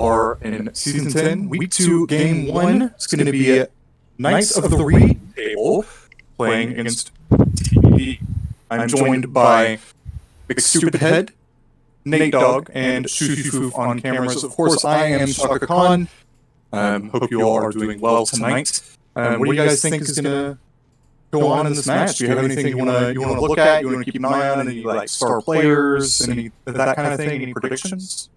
are in Season 10, Week 2, Game 1. It's going to be Knights of the REEE table playing against TBD. I'm joined by Big Stupid Head, Nate Dogg, and Shushu on cameras. Of course, I am Shaka Khan. Hope you all are doing well tonight. What do you guys think is going to go on in this match? Do you have anything you want to look at? You want to keep an eye on? Any like star players? Any that kind of thing? Any predictions?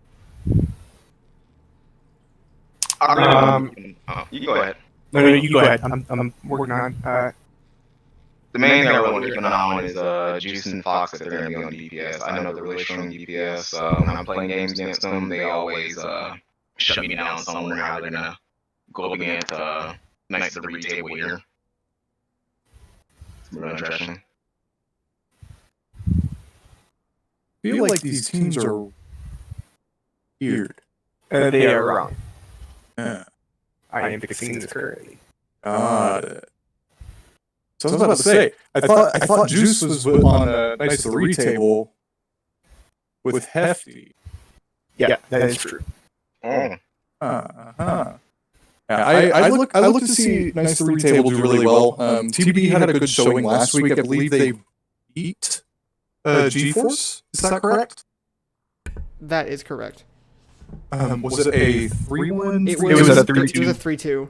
You go ahead. No, you go ahead. I'm working on. The main thing I really want to keep an eye on is Juice and Fox if they're going to be on DPS. I know they're really strong DPS. When I'm playing games against them, they always shut me down somewhere. How they're going to go up against Knights of the REEE table here. It's really interesting. I feel like these teams are weird. They are wrong. Yeah. I am fixing this currently. Got it. So I was about to say, I thought Juice was on the Knights of the REEE table with Hefty. Yeah, that is true. Oh. Yeah, I look to see Knights of the REEE table do really well. TBD had a good showing last week. I believe they beat GeForce. Is that correct? That is correct. Was it a 3-1? It was a 3-2. It was a 3-2.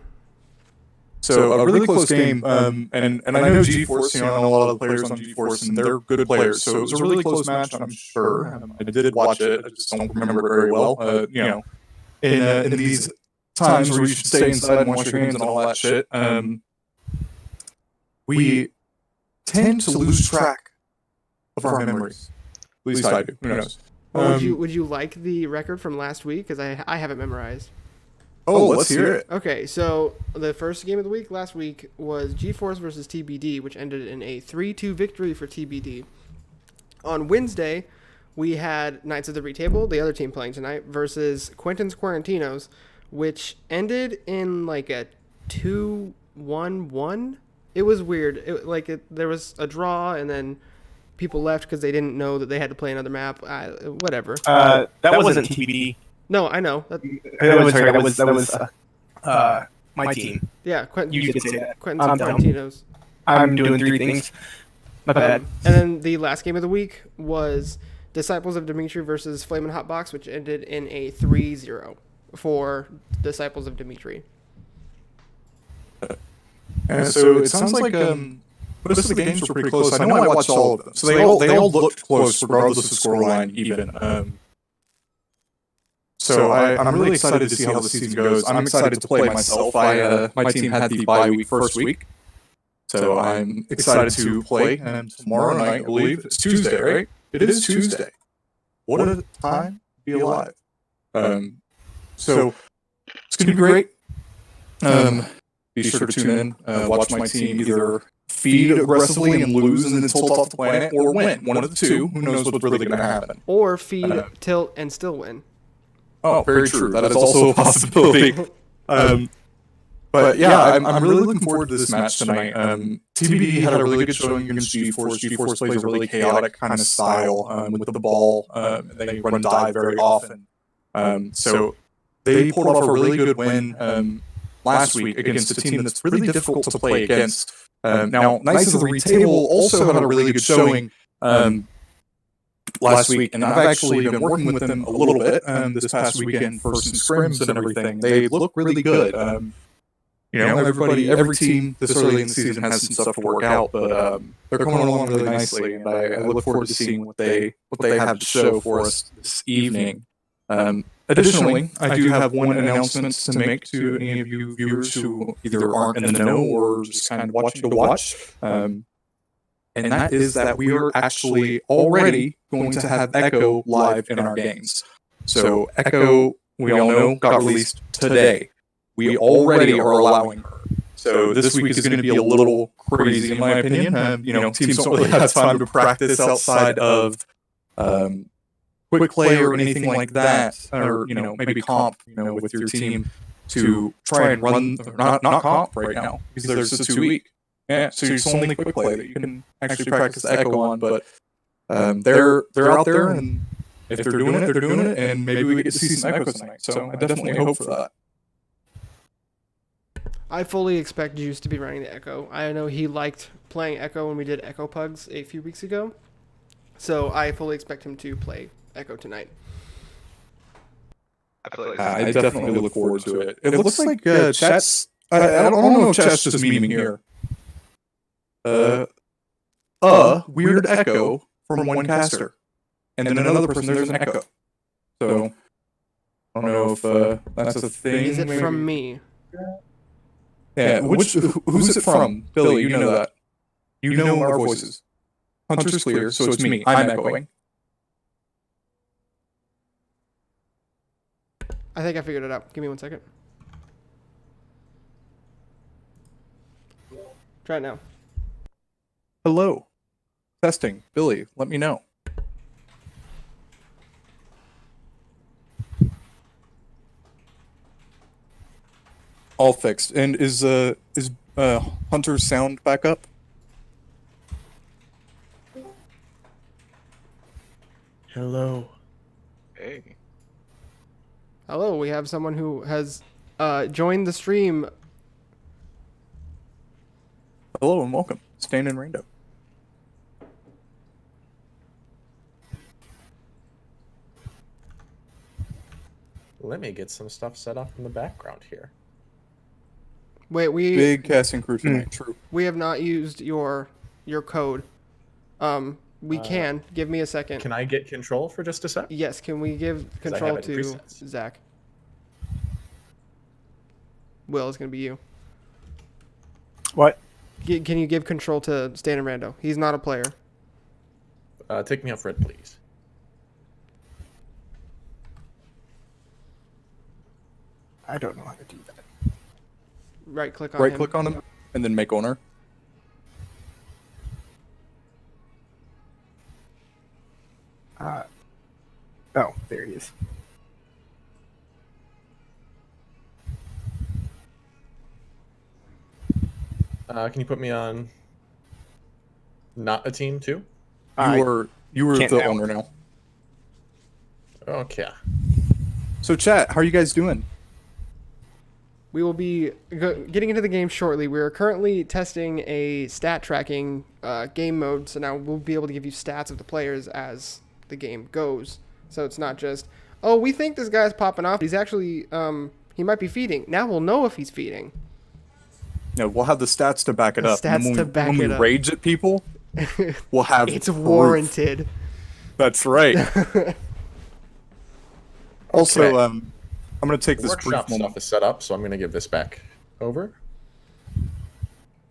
So a really close game, and I know GeForce, I know a lot of the players on GeForce, and they're good players, so it was a really close match, I'm sure. I did watch it, I just don't remember it very well. In these times where you should stay inside and wash your hands and all that shit, we tend to lose track of our memories. At least I do, who knows. Would you like the record from last week? Because I have it memorized. Oh, let's hear it. Okay, so the first game of the week last week was GeForce versus TBD, which ended in a 3-2 victory for TBD. On Wednesday, we had Knights of the REEE table, the other team playing tonight, versus Quentin's Quarantinos, which ended in like a 2-1-1. It was weird. There was a draw, and then people left because they didn't know that they had to play another map. Whatever. That wasn't TBD. No, I know. That was my team. Yeah, Quentin. You could say that. Quentin's Quarantinos. I'm doing three things. My bad. And then the last game of the week was Disciples of Dimitri versus Flamin' Hotbox, which ended in a 3-0 for Disciples of Dimitri. So it sounds like most of the games were pretty close. I know I watched all of them, so they all looked close regardless of scoreline even. So I'm really excited to see how the season goes. I'm excited to play myself. My team had the bye week first week, so I'm excited to play tomorrow night. I believe it's Tuesday, right? It is Tuesday. What a time to be alive! So it's gonna be great. Be sure to tune in, watch my team either feed aggressively and lose and then tilt off the planet, or win. One of the two. Who knows what's really gonna happen? Or feed, tilt, and still win. Oh, very true. That is also a possibility. But yeah, I'm really looking forward to this match tonight. TBD had a really good showing against GeForce. GeForce plays a really chaotic kind of style with the ball. They run dive very often. So they pulled off a really good win last week against a team that's really difficult to play against. Now, Knights of the REEE table also had a really good showing last week, and I've actually been working with them a little bit this past weekend for some scrims and everything. They look really good. Every team this early in the season has some stuff to work out, but they're coming along really nicely, and I look forward to seeing what they have to show for us this evening. Additionally, I do have one announcement to make to any of you viewers who either aren't in the know or just kind of watching to watch. And that is that we are actually already going to have Echo live in our games. So Echo, we all know, got released today. We already are allowing her. So this week is going to be a little crazy, in my opinion. Teams don't really have time to practice outside of quick play or anything like that, or maybe comp, with your team to try and run. Not comp right now because there's a 2 week. Yeah, so it's only quick play that you can actually practice Echo on, but they're out there and if they're doing it, they're doing it, and maybe we get to see some echoes tonight. So I definitely hope for that. I fully expect Juice to be running the Echo. I know he liked playing Echo when we did Echo Pugs a few weeks ago. So I fully expect him to play Echo tonight. I definitely look forward to it. It looks like chat's... I don't know if chat's just memeing here. Weird echo from one caster. And then another person, there's an echo. So, I don't know if that's a thing. Is it maybe? from me? Yeah, who's it from? Billy, you know that. You know our voices. Hunter's clear, so it's me. I'm echoing. I think I figured it out. Give me 1 second. Try it now. Hello. Testing. Billy, let me know. All fixed. And is Hunter's sound back up? Hello. Hey. Hello, we have someone who has joined the stream. Hello and welcome. Stan and Rando. Let me get some stuff set up in the background here. Wait, Big casting crew tonight. True. we have not used your code. We can. Give me a second. Can I get control for just a sec? Yes, can we give 'Cause I control have it in to presets. Zach? Will, it's going to be you. What? Can you give control to Stan and Rando? He's not a player. Take me off red, please. I don't know how to do that. Right click on Right him. click on him and then make owner. Oh, there he is. Can you put me on not a team too? You were can't the now. owner now. Okay. So chat, how are you guys doing? We will be getting into the game shortly. We are currently testing a stat tracking game mode, so now we'll be able to give you stats of the players as the game goes. So it's not just, oh, we think this guy's popping off. He's actually, he might be feeding. Now we'll know if he's feeding. No, we'll have the stats to back it The up. And stats then to back when it we up. rage at people, we'll have It's proof. warranted. That's right. Also, Okay. I'm going to take The this brief workshop moment. stuff is set up, so I'm going to give this back over.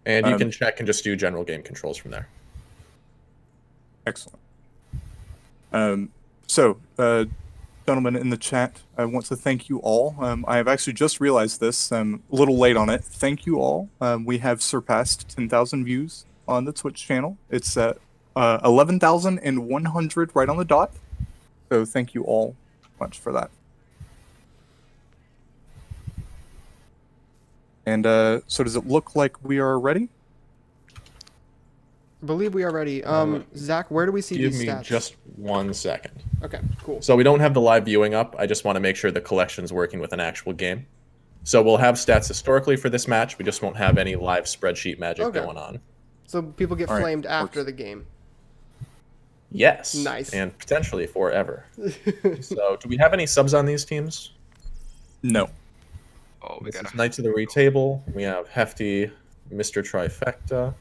And you can check and just do general game controls from there. Excellent. Gentlemen in the chat, I want to thank you all. I have actually just realized this. I'm a little late on it. Thank you all. We have surpassed 10,000 views on the Twitch channel. It's at 11,100 right on the dot. So thank you all much for that. And so does it look like we are ready? I believe we are ready. Zach, where do we see Give these me stats? just 1 second. Okay, cool. So we don't have the live viewing up. I just want to make sure the collection's working with an actual game. So we'll have stats historically for this match. We just won't have any live spreadsheet magic Okay. going on. So people get All right, flamed after works. the game. Yes. Nice. And potentially forever. So do we have any subs on these teams? No. Oh, we This got is Knights of the Re table. We have Hefty, Mr. Trifecta,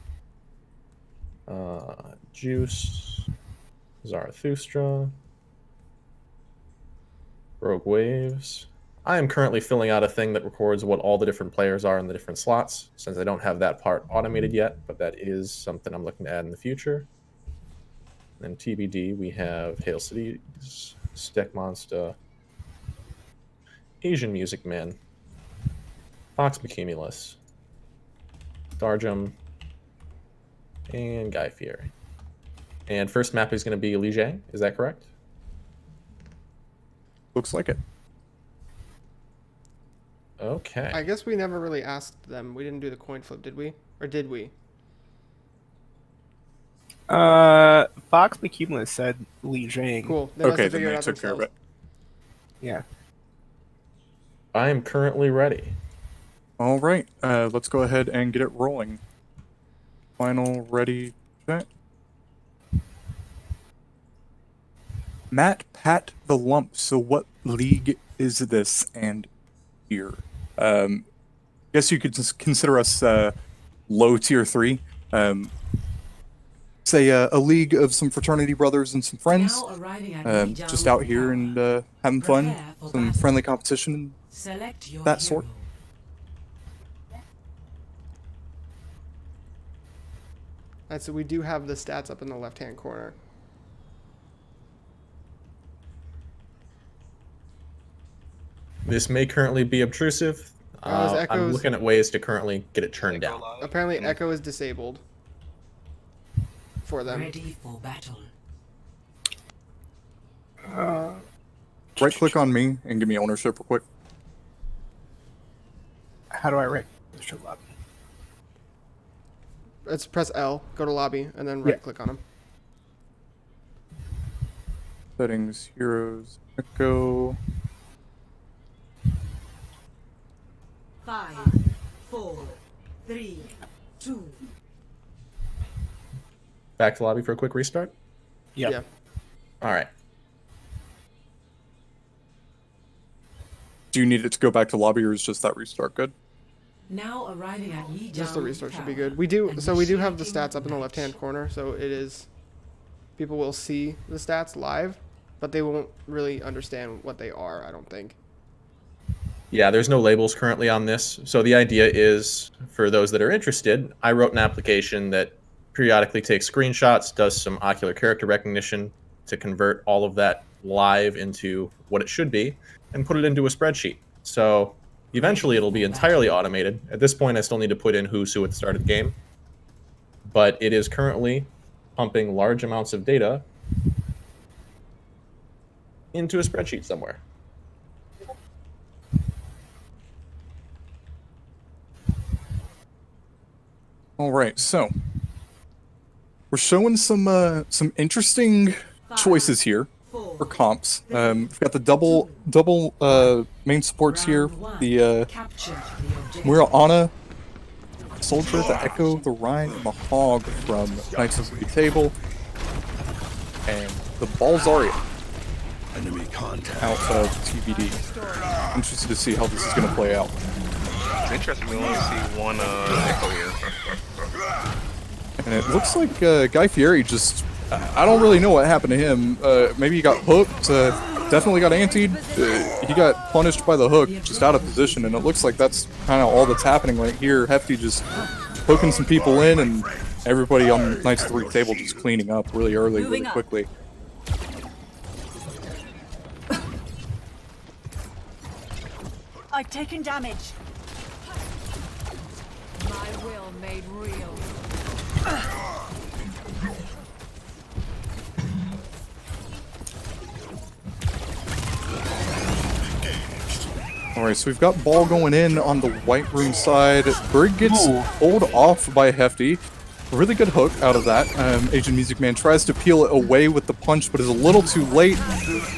Juice, Zarathustra, Rogue Waves. I am currently filling out a thing that records what all the different players are in the different slots, since I don't have that part automated yet, but that is something I'm looking to add in the future. Then TBD, we have Hail Cities, Steck Monster, Asian Music Man, Fox McCumulus, Darjum, and Guy Fieri. And first map is going to be Li Jiang, is that correct? Looks like it. Okay. I guess we never really asked them. We didn't do the coin flip, did we? Or did we? Fox McCumulus said Li Jing. Cool. They must Okay, have then figured it they out took care of themselves. it. Yeah. I am currently ready. All right, let's go ahead and get it rolling. Final ready set. Matt Pat the Lump. So what league is this and here? Guess you could just consider us low tier 3. Say a league of some fraternity brothers and some friends. Now arriving at Just out here and having fun. Prepare for Some battle. friendly competition. Select your That sort. hero. Alright, so we do have the stats up in the left-hand corner. This may currently be obtrusive. His I'm echoes- looking at ways to currently get it turned down. Apparently, Echo is disabled for them. Ready for battle. Right click on me and give me ownership real quick. How do I rank? Show lobby. Let's press L, go to lobby, and then Yeah. right-click on him. Settings, heroes, echo. 5, 4, 3, 2. Back to lobby for a quick restart. Yep. Yeah. All right. Do you need it to go back to lobby or is just that restart good? Now arriving at Yi Just the restart should be good. We do have the stats up in the left-hand corner, so it is. People will see the stats live, but they won't really understand what they are. I don't think. Yeah, there's no labels currently on this. So the idea is, for those that are interested, I wrote an application that periodically takes screenshots, does some ocular character recognition to convert all of that live into what it should be, and put it into a spreadsheet. So eventually it'll be entirely automated. At this point, I still need to put in who's who at the start of the game. But it is currently pumping large amounts of data into a spreadsheet somewhere. All right, so we're showing some interesting choices here for comps. We've got the double main supports here. The Capture the objective. Moira Ana, Soldier, the Echo, the Rhine, and the Hog from Knights of the Table, and the Balzaria Enemy contact. out of TBD. Interested to see how this is going to play out. It's interesting. We only see one echo here. And it looks like Guy Fieri just... I don't really know what happened to him. Maybe he got hooked. Definitely got antied. He got punished by the hook, just out of position. And it looks like that's kind of all that's happening right here. Hefty just hooking some people in, and everybody on Knights 3 table just cleaning up really early, really quickly. I've taken damage. My will made real. Alright, so we've got ball going in on the white room side. Berg gets pulled off by Hefty. A really good hook out of that. Asian Music Man tries to peel it away with the punch, but is a little too late.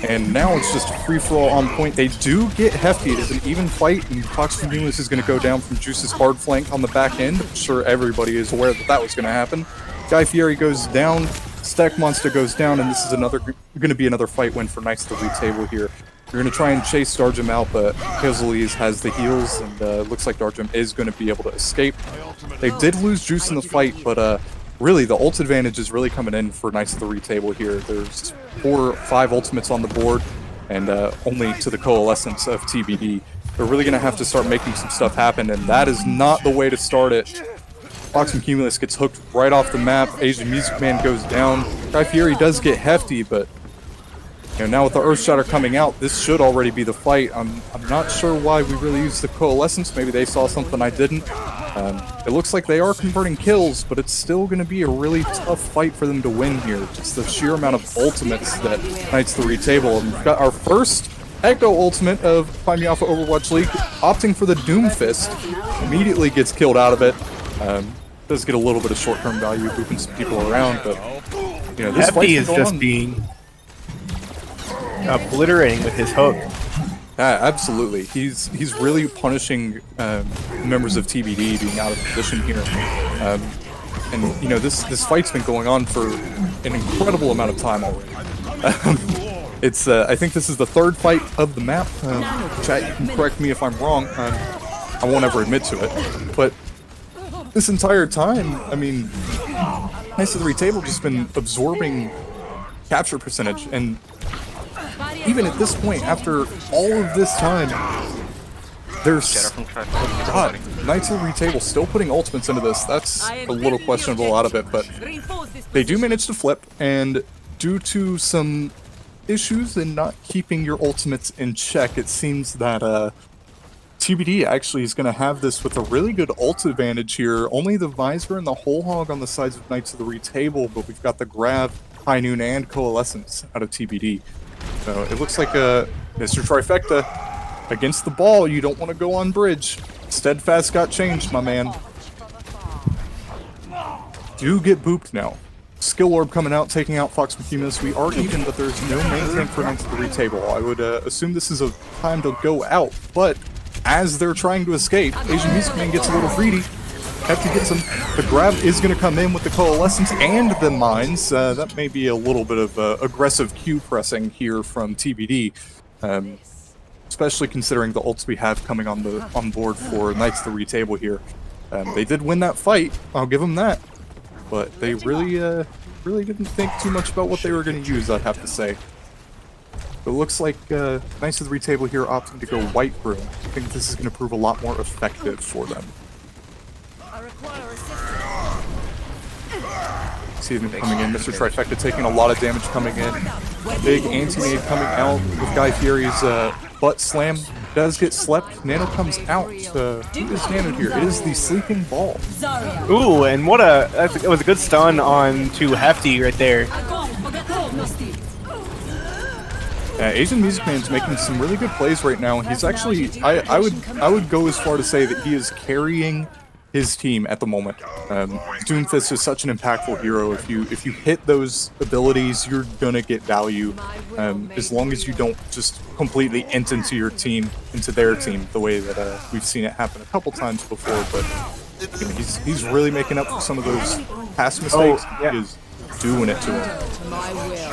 And now it's just a free-for-all on point. They do get Hefty. It is an even fight, and Fox from Venus is going to go down from Juice's hard flank on the back end. I'm sure everybody is aware that that was going to happen. Guy Fieri goes down. Stack Monster goes down, and this is going to be another fight win for Knights of the table here. You're going to try and chase Darjum out, but Hazelese has the heals, and looks like Darjum is going to be able to escape. They did lose Juice in the fight, but really the ult advantage is really coming in for Knights of the table here. There's 4 or 5 ultimates on the board, and only to the coalescence of TBD. They're really going to have to start making some stuff happen, and that is not the way to start it. Fox and Cumulus gets hooked right off the map. Asian Music Man goes down. Guy Fieri does get Hefty, but now with the Earthshatter coming out, this should already be the fight. I'm not sure why we really used the coalescence. Maybe they saw something I didn't. It looks like they are converting kills, but it's still going to be a really tough fight for them to win here. Just the sheer amount of ultimates that Knights of the table. And we've got our first Echo ultimate of Find Me Alpha Overwatch League, opting for the Doom Fist. Immediately gets killed out of it. does get a little bit of short-term value, booping some people around, but you know, this fight's Hefty is been just going on. being obliterating with his hook. Yeah, absolutely. He's really punishing members of TBD being out of position here. And you know, this fight's been going on for an incredible amount of time already. It's I think this is the third fight of the map. Chat, you can correct me if I'm wrong. I won't ever admit to it. But this entire time, I mean, Knights of the Retable just been absorbing capture percentage, and even at this point, after all of this time, there's God, Knights of the Retable still putting ultimates into this. That's a little questionable out of it, but they do manage to flip, and due to some issues in not keeping your ultimates in check, it seems that TBD actually is going to have this with a really good ult advantage here. Only the Visor and the Whole Hog on the sides of Knights of the Retable, but we've got the Grav, High Noon, and Coalescence out of TBD. So it looks like Mr. Trifecta against the ball. You don't want to go on bridge. Steadfast got changed, my man. Do get booped now. Skill Orb coming out, taking out Fox Behemoths. We are even, but there's no main tank for Knights of the Retable. I would assume this is a time to go out, but as they're trying to escape, Asian Music Man gets a little greedy. Hefty gets him. The Grab is going to come in with the Coalescence and the Mines. That may be a little bit of aggressive Q pressing here from TBD, especially considering the ults we have coming on board for Knights of the Retable here. They did win that fight, I'll give them that, but they really didn't think too much about what they were going to use, I'd have to say. It looks like Knights of the Retable here opting to go White Room. I think this is going to prove a lot more effective for them. See them coming in. Mr. Trifecta taking a lot of damage coming in. Big anti-nade coming out with Guy Fieri's butt slam. Does get slept. Nano comes out. Who is Nano here? It is the Sleeping Ball. Ooh, and what it was a good stun on to Hefty right there. Asian Music Man's making some really good plays right now. He's actually, I would go as far to say that he is carrying his team at the moment. Doomfist is such an impactful hero. If you hit those abilities, you're gonna get value. As long as you don't just completely int into your team, into their team, the way that we've seen it happen a couple times before. But you know, he's really making up for some of those past mistakes. Oh, yeah. He is doing it to him.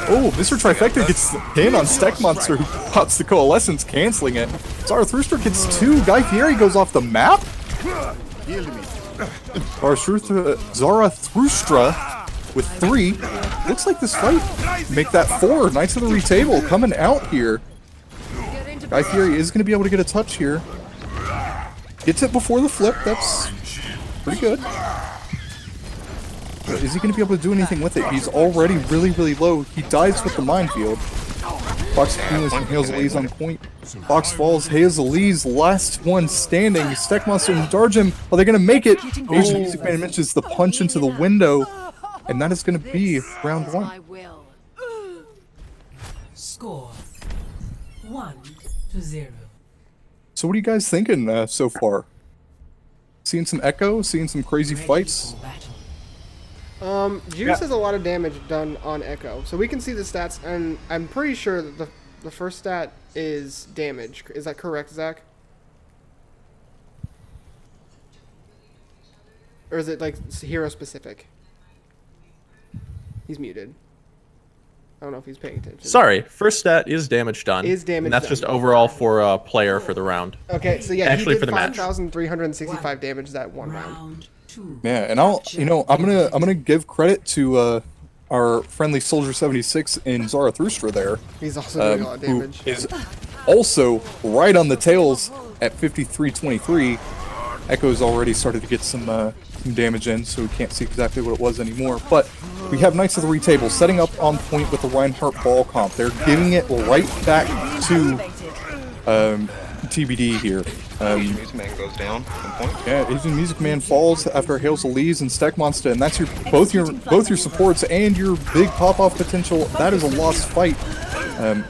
Oh, Mr. Trifecta gets the pin on Steck Monster, who pops the Coalescence, canceling it. Zarathustra gets 2. Guy Fieri goes off the map. Zarathustra with 3. Looks like this fight make that 4. Knights of the Retable coming out here. Guy Fieri is going to be able to get a touch here. Gets it before the flip. That's pretty good. But is he going to be able to do anything with it? He's already really, really low. He dies with the minefield. Fox Behemoths and Hazel's on point. Fox falls. Hazel's last one standing. Steck Monster and Darjum. Are they going to make it? Asian Music Man mentions the punch into the window. And that is going to be round 1. Score 1-0. So what are you guys thinking so far? Seeing some Echo? Seeing some crazy fights? Juice has a lot of damage done on Echo, so we can see the stats, and I'm pretty sure that the first stat is damage. Is that correct, Zach? Or is it like hero specific? He's muted. I don't know if he's paying attention. Sorry, first stat is damage done. Is damage and that's done. just overall for a player for the round. Okay, so yeah, Actually, he for did the match. 5,365 damage that one round. Yeah, and I'm gonna give credit to our friendly Soldier 76 in Zarathustra there. He's also doing a lot of damage. Who is also right on the tails at 5323. Echo's already started to get some damage in, so we can't see exactly what it was anymore. But we have Knights of the Retable setting up on point with the Reinhardt ball comp. They're giving it right back to TBD here. Asian Music Man goes down on point. Yeah, Asian Music Man falls after Hails Elise and Steck Monster, and that's both your supports and your big pop-off potential. That is a lost fight.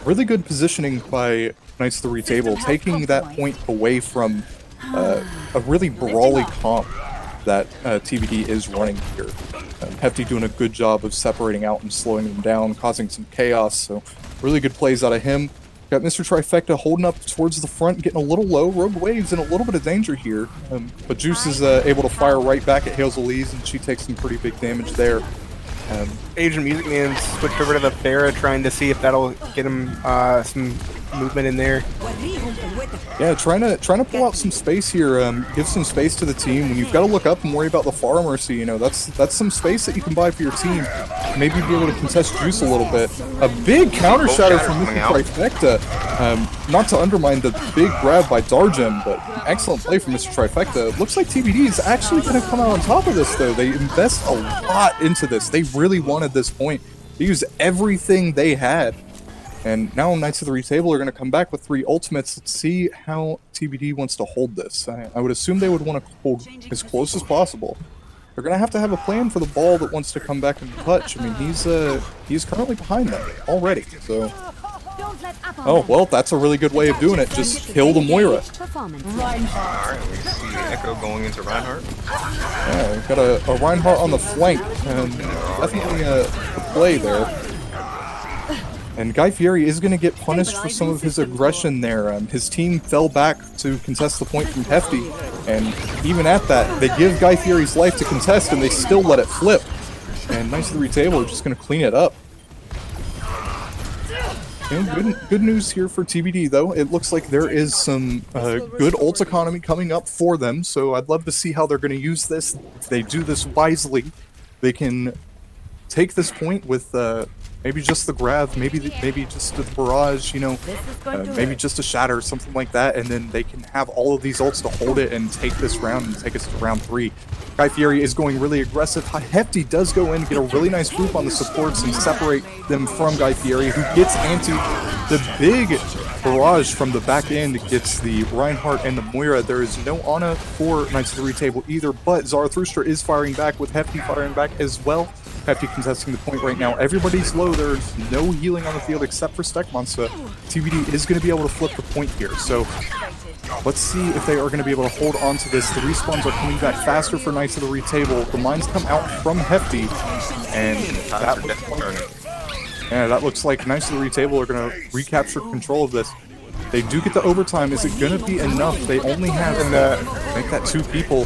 Really good positioning by Knights of the Retable, taking that point away from a really brawly comp. that TBD is running here. Hefty doing a good job of separating out and slowing them down, causing some chaos, so really good plays out of him. Got Mr. Trifecta holding up towards the front, getting a little low. Rogue Wave's in a little bit of danger here, but Juice is able to fire right back at Hazel Elise, and she takes some pretty big damage there. Asian Music Man switched over to the Pharah, trying to see if that'll get him some movement in there. Yeah, trying to pull out some space here, give some space to the team. When you've got to look up and worry about the Far Mercy, you know, that's some space that you can buy for your team. Maybe be able to contest Juice a little bit. A big counter shatter from Mr. Trifecta. Not to undermine the big grab by Darjam, but excellent play from Mr. Trifecta. Looks like TBD is actually going to come out on top of this, though. They invest a lot into this. They really wanted this point. They used everything they had. And now Knights of the Retable are going to come back with 3 ultimates. Let's see how TBD wants to hold this. I would assume they would want to hold as close as possible. They're going to have a plan for the ball that wants to come back and touch. I mean, he's currently behind them already. So, oh, well, that's a really good way of doing it. Just kill the Moira. Alright, we see Echo going into Reinhardt. Yeah, we've got a Reinhardt on the flank. Definitely a play there. And Guy Fieri is going to get punished for some of his aggression there. His team fell back to contest the point from Hefty, and even at that, they give Guy Fieri's life to contest, and they still let it flip. And Knights of the Retable are just going to clean it up. And good news here for TBD, though. It looks like there is some good ult economy coming up for them, so I'd love to see how they're going to use this. If they do this wisely, they can take this point with maybe just the grab, maybe just the barrage, you know, maybe just a shatter, something like that, and then they can have all of these ults to hold it and take this round and take us to round 3. Guy Fieri is going really aggressive. Hefty does go in, get a really nice group on the supports and separate them from Guy Fieri, who gets anti. The big barrage from the back end gets the Reinhardt and the Moira. There is no Ana for Knights of the Retable either, but Zarathustra is firing back with Hefty firing back as well. Hefty contesting the point right now. Everybody's low. There's no healing on the field except for Stekmonster. TBD is going to be able to flip the point here. So let's see if they are going to be able to hold on to this. The respawns are coming back faster for Knights of the Retable. The mines come out from Hefty. And that looks like Knights of the Retable are going to recapture control of this. They do get the overtime. Is it going to be enough? They only have make that 2 people.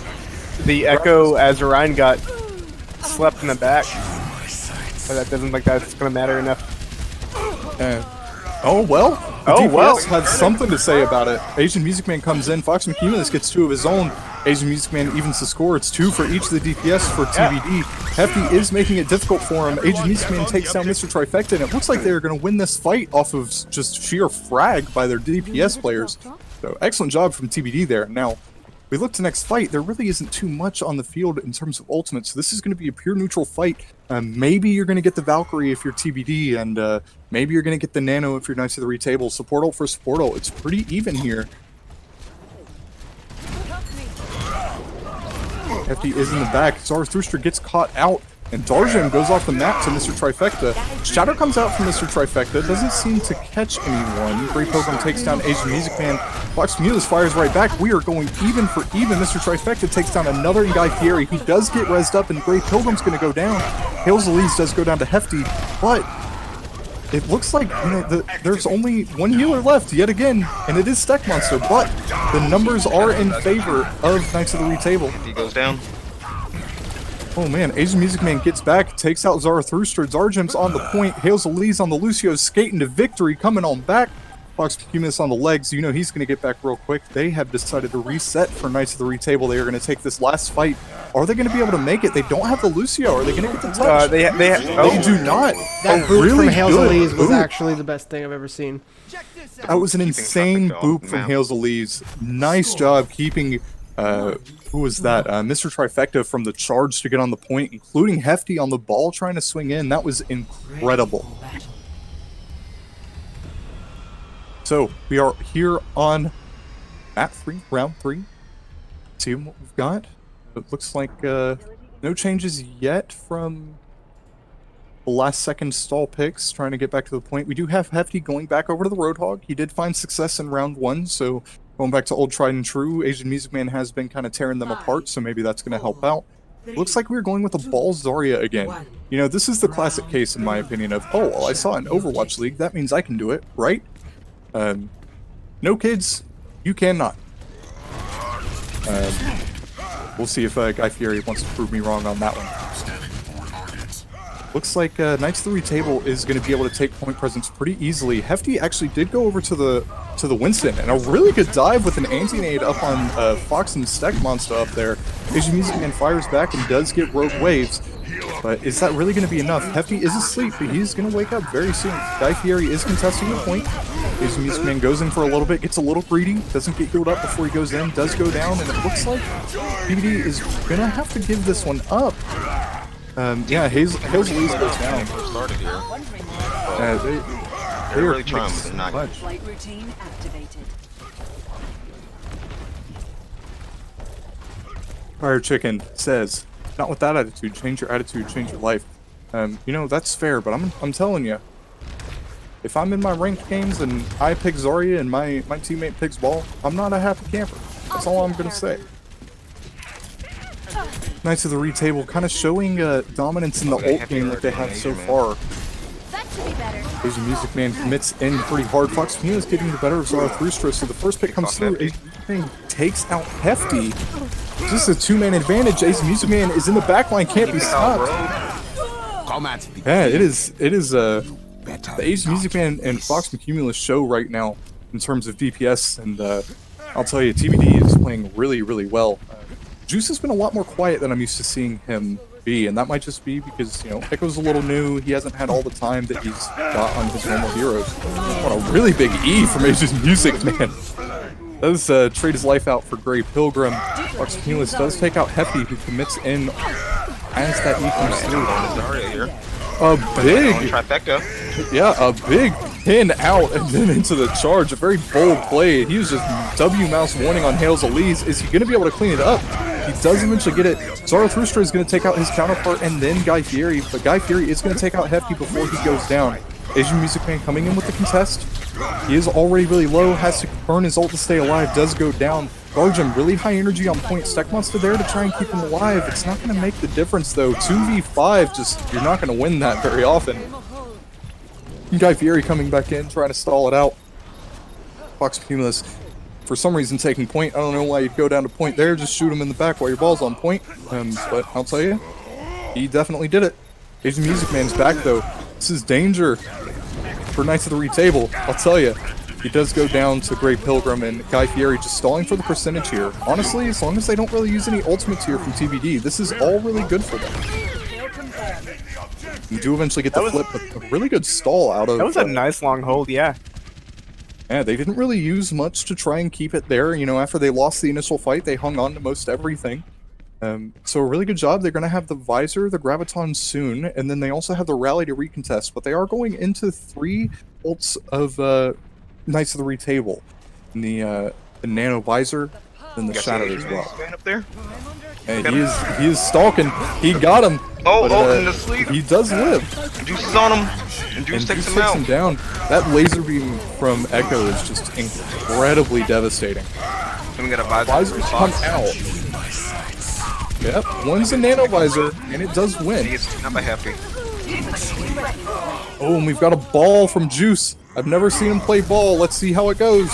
The Echo Azarine got slept in the back, but that doesn't like that's gonna matter enough. Oh well, the DPS had something to say about it. Asian Music Man comes in, Fox McHumanus gets 2 of his own. Asian Music Man evens the score. It's 2 for each of the DPS for TBD. Hefty is making it difficult for him. Asian Music Man takes down Mr. Trifecta, and it looks like they're going to win this fight off of just sheer frag by their DPS players. So excellent job from TBD there. Now, we look to next fight, there really isn't too much on the field in terms of ultimates, so this is going to be a pure neutral fight. Maybe you're going to get the Valkyrie if you're TBD, and maybe you're going to get the Nano if you're Knights of the Retable. Support ult for support ult. It's pretty even here. Hefty is in the back. Zarathustra gets caught out, and Darjam goes off the map to Mr. Trifecta. Shadow comes out from Mr. Trifecta, doesn't seem to catch anyone. Grey Pilgrim takes down Asian Music Man. Fox Mulus fires right back. We are going even for even. Mr. Trifecta takes down another Guy Fieri, who does get rezzed up, and Grey Pilgrim's going to go down. Hails Elise does go down to Hefty, but it looks like, you know, there's only 1 healer left yet again, and it is Stekmonster, but the numbers are in favor of Knights of the Retable. He goes down. Oh man, Asian Music Man gets back, takes out Zarathustra. Zarjam's on the point, Hails Elise on the Lucio, skating to victory, coming on back. Fox Humus on the legs, you know he's going to get back real quick. They have decided to reset for Knights of the Retable. They are going to take this last fight. Are they going to be able to make it? They don't have the Lucio. Are they going to get the touch? They do not. That boop from Hails Elise was actually the best thing I've ever seen. That was an insane boop from Hails Elise. Nice job keeping, who was that? Mr. Trifecta from the charge to get on the point, including Hefty on the ball trying to swing in. That was incredible. So, we are here on map 3, round 3. See what we've got. It looks like no changes yet from the last second stall picks, trying to get back to the point. We do have Hefty going back over to the Roadhog. He did find success in round 1, so Going back to old tried and true, Asian Music Man has been kind of tearing them apart, so maybe that's going to help out. Looks like we're going with a Ball Zarya again. You know, this is the classic case, in my opinion, of, oh, well, I saw an Overwatch League, that means I can do it, right? No, kids, you cannot. We'll see if Guy Fieri wants to prove me wrong on that one. Looks like Knights of the Retable is going to be able to take point presence pretty easily. Hefty actually did go over to the Winston, and a really good dive with an anti-nade up on Fox and Steck Monster up there. Asian Music Man fires back and does get rogue waves, but is that really going to be enough? Hefty is asleep, but he's going to wake up very soon. Guy Fieri is contesting the point. Asian Music Man goes in for a little bit, gets a little greedy, doesn't get healed up before he goes in, does go down, and it looks like TBD is going to have to give this one up. Yeah, Hazel's goes down. Started here. They're really trying, but they're not. Flight routine activated. Fire Chicken says, "Not with that attitude. Change your attitude. Change your life." You know, that's fair, but I'm telling you, if I'm in my ranked games and I pick Zarya and my teammate picks Ball, I'm not a happy camper. That's all I'm gonna say. Knights of the Retable kind of showing dominance in the ult game like they have so far. Asian Music Man commits in pretty hard. Fox Phoenix getting the better of Zarathustra, so the first pick comes through. Asian Music Man takes out Hefty. Just a two-man advantage. Asian Music Man is in the backline, can't be stopped. Yeah, it is the Asian Music Man and Fox McCumulus show right now in terms of DPS, and I'll tell you, TBD is playing really, really well. Juice has been a lot more quiet than I'm used to seeing him be, and that might just be because, you know, Echo's a little new, he hasn't had all the time that he's got on his normal heroes. What a really big E from Asian Music Man. Does trade his life out for Grey Pilgrim. Fox Phoenix does take out Hefty, who commits in as that E comes through. A big trifecta. Yeah, a big pin out and then into the charge. A very bold play. He was just W mouse warning on Hales Elise. Is he going to be able to clean it up? He does eventually get it. Zarathustra is going to take out his counterpart and then Guy Fieri, but Guy Fieri is going to take out Hefty before he goes down. Asian Music Man coming in with the contest. He is already really low, has to burn his ult to stay alive, does go down. Guardian, really high energy on point. Steck Monster there to try and keep him alive. It's not going to make the difference though. 2v5, just, you're not going to win that very often. Guy Fieri coming back in, trying to stall it out. Fox Cumulus, for some reason, taking point. I don't know why you'd go down to point there. Just shoot him in the back while your ball's on point. But I'll tell you, he definitely did it. Asian Music Man's back though. This is danger for Knights of the Retable. I'll tell you, he does go down to Grey Pilgrim, and Guy Fieri just stalling for the percentage here. Honestly, as long as they don't really use any ultimates here from TBD, this is all really good for them. You do eventually get the flip, but a really good stall out of... That was a nice long hold, yeah. Yeah, they didn't really use much to try and keep it there. You know, after they lost the initial fight, they hung on to most everything. So a really good job. They're going to have the Visor, the Graviton soon, and then they also have the Rally to recontest, but they are going into 3 ults of Knights of the Retable. And the Nano Visor, and the Shadow as well. Up there? And he is stalking. He got him. In the sleep. He does live. Juice is on him. And Juice takes him out. Down. That laser beam from Echo is just incredibly devastating. Then we got a Visor come out. Yep, one's a Nano Visor, and it does win. He's not by Hefty. Oh, and we've got a ball from Juice. I've never seen him play ball. Let's see how it goes.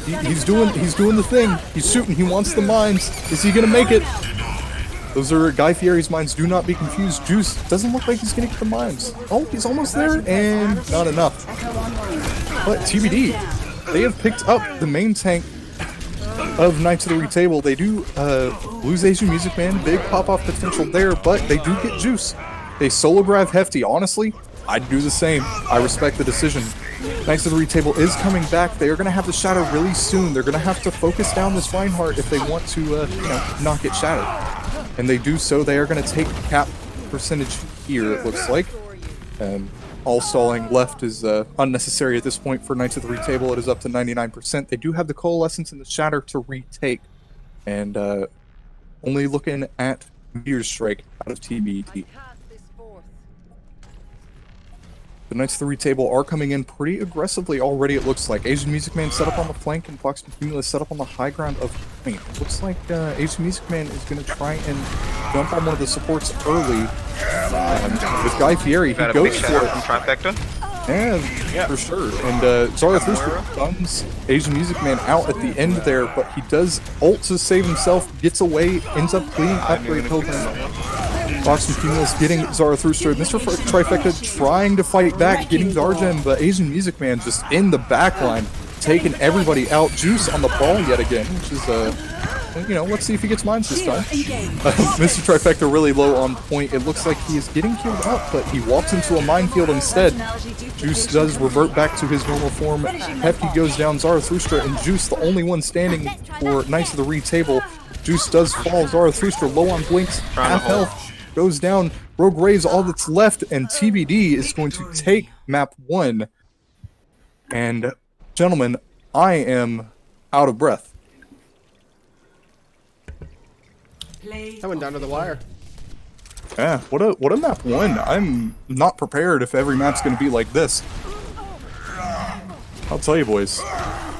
He's doing the thing. He's shooting. He wants the mines. Is he gonna make it? Those are Guy Fieri's mines. Do not be confused. Juice doesn't look like he's gonna get the mines. Oh, he's almost there, and not enough. But TBD, they have picked up the main tank of Knights of the Retable. They do lose Asian Music Man. Big pop-off potential there, but they do get Juice. They solo grab Hefty. Honestly, I'd do the same. I respect the decision. Knights of the Retable is coming back. They are going to have the Shadow really soon. They're going to have to focus down this Reinhardt if they want to, you know, not get shadowed. And they do so. They are going to take cap percentage here, it looks like. All stalling left is unnecessary at this point for Knights of the Retable. It is up to 99%. They do have the Coalescence and the Shatter to retake. And only looking at Meteor Strike out of TBD. The Knights of the REEE table are coming in pretty aggressively already, it looks like. Asian Music Man set up on the flank and Fox and Cumulus set up on the high ground of point. It looks like Asian Music Man is going to try and jump on one of the supports early. With Guy Fieri, he Got a goes big for shout it. out from Trifecta. Yeah, for sure. And Zarathustra guns Asian Music Man out at the end there, but he does ult to save himself, gets away, ends up cleaning up Great Pilgrim. Fox and Cumulus getting Zarathustra. Mr. Trifecta trying to fight back, getting Zargen, but Asian Music Man just in the backline, taking everybody out. Juice on the ball yet again, which is, you know, let's see if he gets mines this time. Mr. Trifecta really low on point. It looks like he is getting killed up, but he walks into a minefield instead. Juice does revert back to his normal form. Hefty goes down Zarathustra, and Juice, the only one standing for Knights of the REEE table. Juice does fall. Zarathustra low on blinks, half health. Goes down, Rogue Raves all that's left, and TBD is going to take map 1. And, gentlemen, I am out of breath. That went down to the wire. Yeah, what a map 1. I'm not prepared if every map's going to be like this. I'll tell you, boys.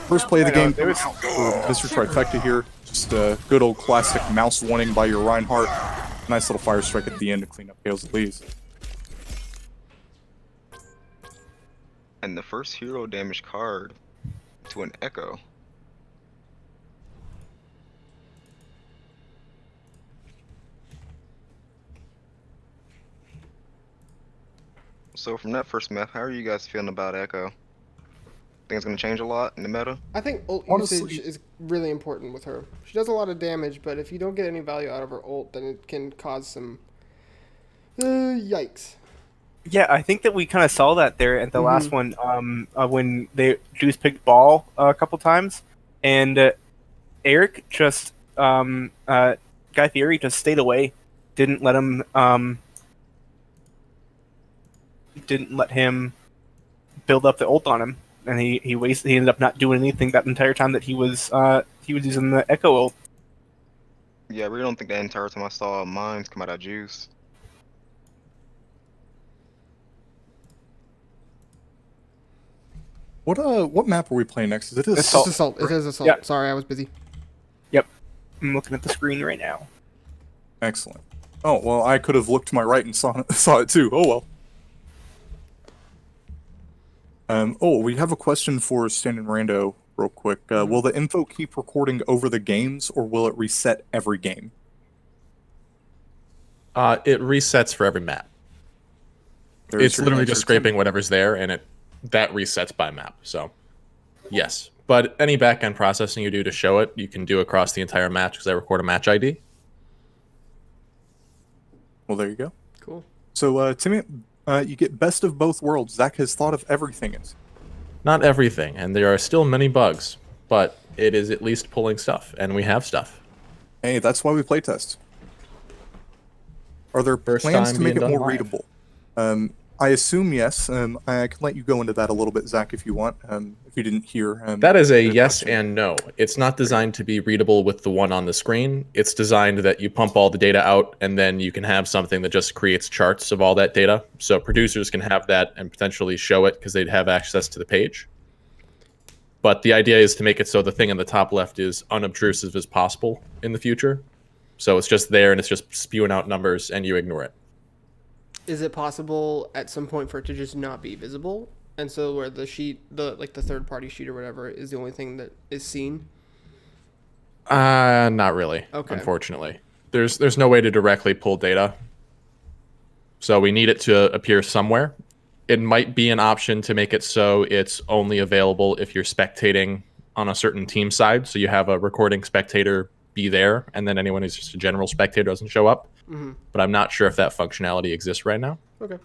First play of the game for Mr. Trifecta here. Just a good old classic mouse warning by your Reinhardt. Nice little fire strike at the end to clean up Gale's Elise. And the first hero damage card to an Echo. So from that first map, how are you guys feeling about Echo? Think it's gonna change a lot in the meta? I think ult Honestly, usage is really important with her. She does a lot of damage, but if you don't get any value out of her ult, then it can cause some yikes. Yeah, I think that we kind of saw that there at the last one when they Juice picked ball a couple times, and Eric just Guy Fieri just stayed away, didn't let him build up the ult on him, and he ended up not doing anything that entire time that he was using the Echo ult. Yeah, I really don't think that entire time I saw mines come out of Juice. What map are we playing next? Is it It's Assault. It is Assault. Yeah. Sorry, I was busy. Yep, I'm looking at the screen right now. Excellent. Oh, well, I could have looked to my right and saw it too. Oh, well. We have a question for Stan and Rando real quick. Will the info keep recording over the games, or will it reset every game? It resets for every map. It's literally just scraping whatever's there, and that resets by map. So, yes. But any backend processing you do to show it, you can do across the entire match because I record a match ID. Well, there you go. Cool. So, Timmy, you get best of both worlds. Zach has thought of everything. Not everything, and there are still many bugs, but it is at least pulling stuff, and we have stuff. Hey, that's why we playtest. Are there First plans time to make being it more done live. readable? I assume yes. I can let you go into that a little bit, Zach, if you want. If you didn't hear. That is a the yes question. and no. It's not designed to be readable with the one on the screen. It's designed that you pump all the data out, and then you can have something that just creates charts of all that data. So producers can have that and potentially show it because they'd have access to the page. But the idea is to make it so the thing in the top left is unobtrusive as possible in the future. So it's just there, and it's just spewing out numbers, and you ignore it. Is it possible at some point for it to just not be visible, and so where the sheet, the third party sheet or whatever, is the only thing that is seen? Not really. Okay. Unfortunately, there's no way to directly pull data, so we need it to appear somewhere. It might be an option to make it so it's only available if you're spectating on a certain team side, so you have a recording spectator be there, and then anyone who's just a general spectator doesn't show up. Mm-hmm. But I'm not sure if that functionality exists right now. Okay.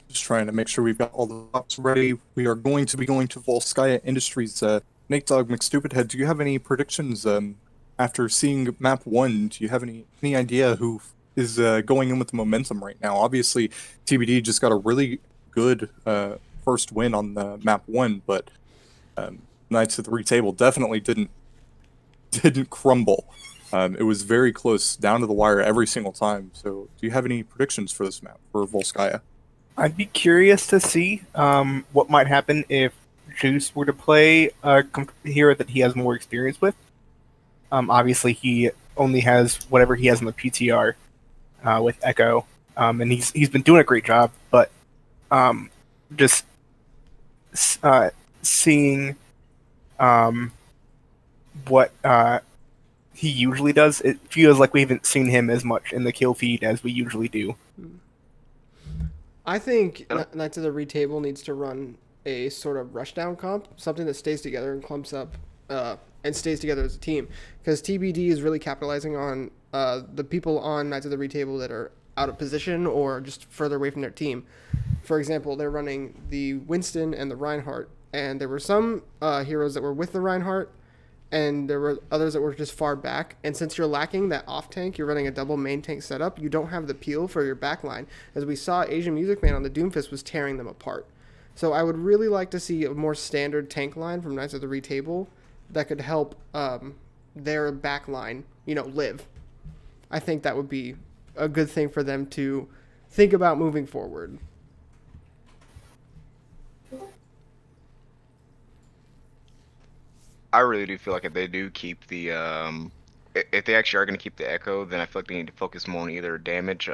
Just trying to make sure we've got all the box ready. We are going to be going to Volskaya Industries. Nate Dogg McStupidhead, do you have any predictions after seeing map 1? Do you have any idea who is going in with the momentum right now? Obviously, TBD just got a really good first win on the map 1, but Knights of the Retable definitely didn't crumble. It was very close, down to the wire every single time. So, do you have any predictions for this map for Volskaya? I'd be curious to see what might happen if Juice were to play a hero that he has more experience with. Obviously, he only has whatever he has in the PTR with Echo, and he's been doing a great job. But just seeing what he usually does, it feels like we haven't seen him as much in the kill feed as we usually do. I think Knights of the Retable needs to run a sort of rushdown comp, something that stays together and clumps up and stays together as a team. Because TBD is really capitalizing on the people on Knights of the Retable that are out of position or just further away from their team. For example, they're running the Winston and the Reinhardt, and there were some heroes that were with the Reinhardt, and there were others that were just far back. And since you're lacking that off tank, you're running a double main tank setup, you don't have the peel for your backline. As we saw, Asian Music Man on the Doomfist was tearing them apart. So I would really like to see a more standard tank line from Knights of the Retable that could help their backline, live. I think that would be a good thing for them to think about moving forward. I really do feel like if they do keep the if they actually are going to keep the Echo, then I feel like they need to focus more on either damage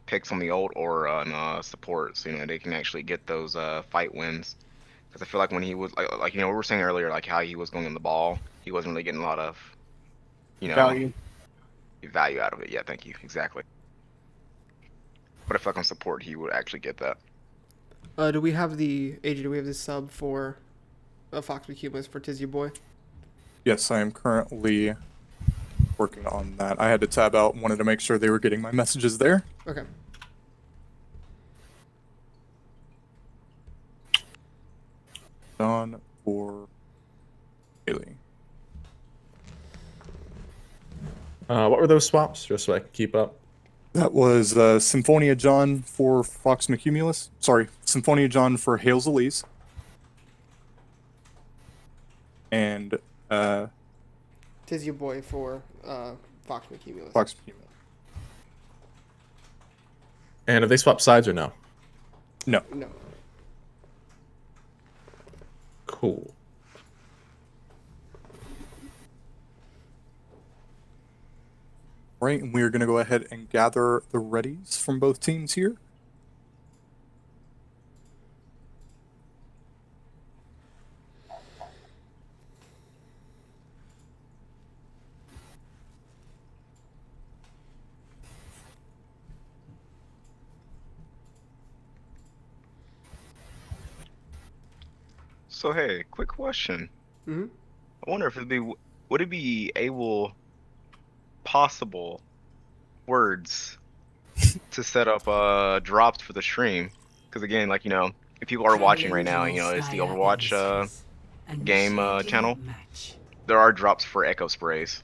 picks on the ult or on support, so they can actually get those fight wins. Because I feel like when he was like we were saying earlier, like how he was going on the ball, he wasn't really getting a lot of value out of it. Yeah, thank you, exactly. But I feel like on support he would actually get that. Do we have the sub for Fox McCumulus for Tizzy Boy? Yes, I am currently working on that. I had to tab out and wanted to make sure they were getting my messages there. Okay. Done for Haley. What were those swaps, just so I can keep up? That was Symphonia John for Fox McCumulus. Sorry, Symphonia John for Hales Elise. And Tizzy Boy for Fox McCumulus. Fox McCumulus. And have they swapped sides or no? No. No. Cool. Right, and we are going to go ahead and gather the readies from both teams here. So hey, quick question. Mm-hmm. I wonder if would it be possible words to set up drops for the stream? Because again, if people are watching right now, it's the Overwatch game channel. There are drops for Echo sprays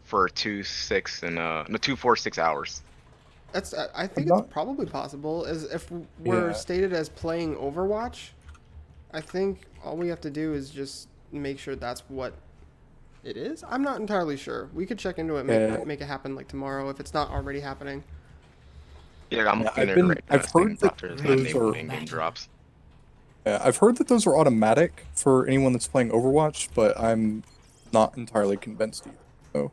for 2, 6, and 2, 4, 6 hours. I think it's probably possible. As if we're stated as playing Overwatch, I think all we have to do is just make sure that's what it is. I'm not entirely sure. We could check into it, make it happen like tomorrow if it's not already happening. Yeah, I've heard that those are in-game drops. Yeah, I've heard that those are automatic for anyone that's playing Overwatch, but I'm not entirely convinced either. So.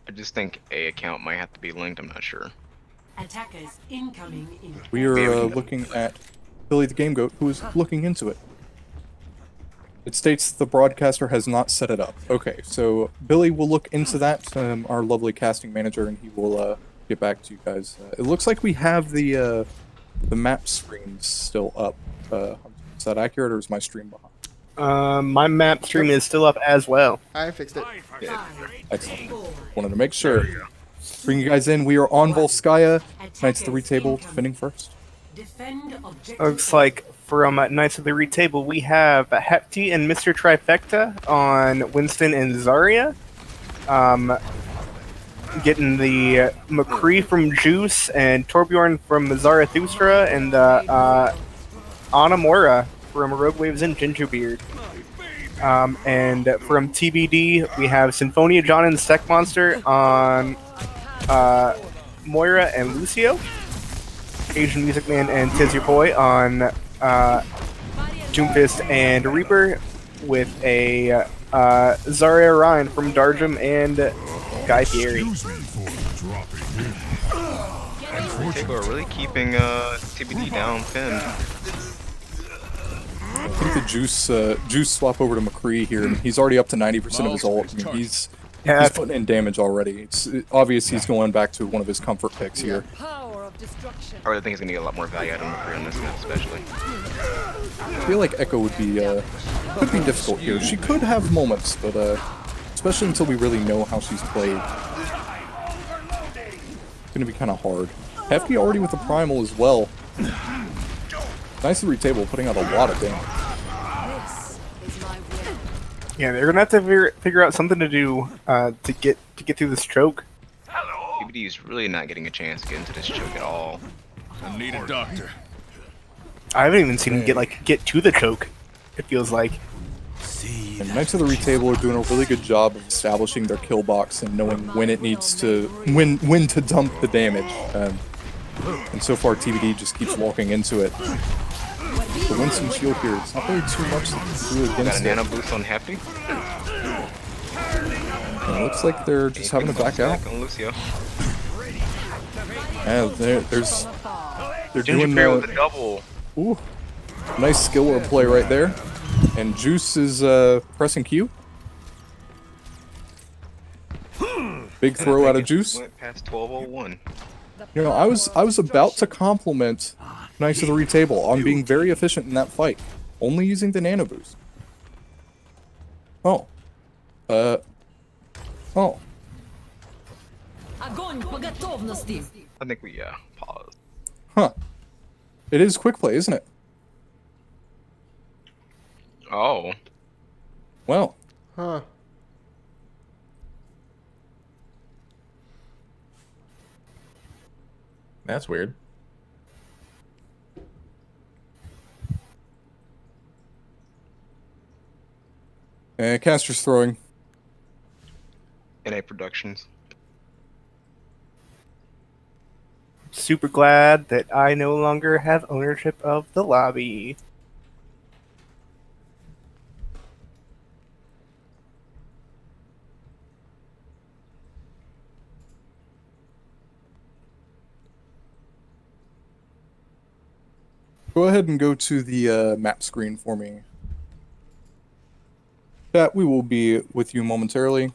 I just think a account might have to be linked. I'm not sure. Attackers incoming in. We are looking at Billy the Game Goat, who is looking into it. It states the broadcaster has not set it up. Okay, so Billy will look into that, our lovely casting manager, and he will get back to you guys. It looks like we have the map screen still up. Is that accurate, or is my stream behind? My map stream is still up as well. I fixed it. Yeah. Excellent. Wanted to make sure. Bring you guys in. We are on Volskaya. Knights of the Retable defending first. Looks like from Knights of the Retable, we have Hepti and Mr. Trifecta on Winston and Zarya. Getting the McCree from Juice and Torbjorn from Zarathustra, and Anamura from Rogue Waves and Gingerbeard. And from TBD, we have Symphonia John and Sec Monster on Moira and Lucio. Asian Music Man and Tiz Your Boy on Doomfist and Reaper, with a Zarya Ryan from Darjum and Guy Fieri. People are really keeping TBD down pinned. I think the Juice swap over to McCree here, and he's already up to 90% of his ult. I mean, he's putting in damage already. It's obvious he's going back to one of his comfort picks here. Power of destruction. I really think he's gonna get a lot more value out of McCree on this map, especially. I feel like Echo would be could be difficult here. She could have moments, but especially until we really know how she's played, it's gonna be kind of hard. Hefty already with the primal as well. Nice to retable, putting out a lot of damage. This is my will. Yeah, they're gonna have to figure out something to do to get through this choke. TBD is really not getting a chance to get into this choke at all. I need a doctor. I haven't even seen him get to the choke. It feels like. And Knights of the Retable are doing a really good job of establishing their kill box and knowing when it needs to when to dump the damage. And so far, TBD just keeps walking into it. The Winston shield here, it's not really too much to do Got against a it. nano boost on Hefty. And it looks like they're just having to back out. On Lucio. Yeah, they're doing Gingerbeard with a double. ooh, nice skill word play right there. And Juice is pressing Q. Big throw out of Juice. Went past 12:01. You know, I was about to compliment Knights of the Retable on being very efficient in that fight, only using the nano boost. Oh. Oh. Огонь по готовности. I think we pause. Huh. It is quick play, isn't it? Oh. Well. Huh. That's weird. Caster's throwing. NA Productions. Super glad that I no longer have ownership of the lobby. Go ahead and go to the map screen for me. Chat, we will be with you momentarily.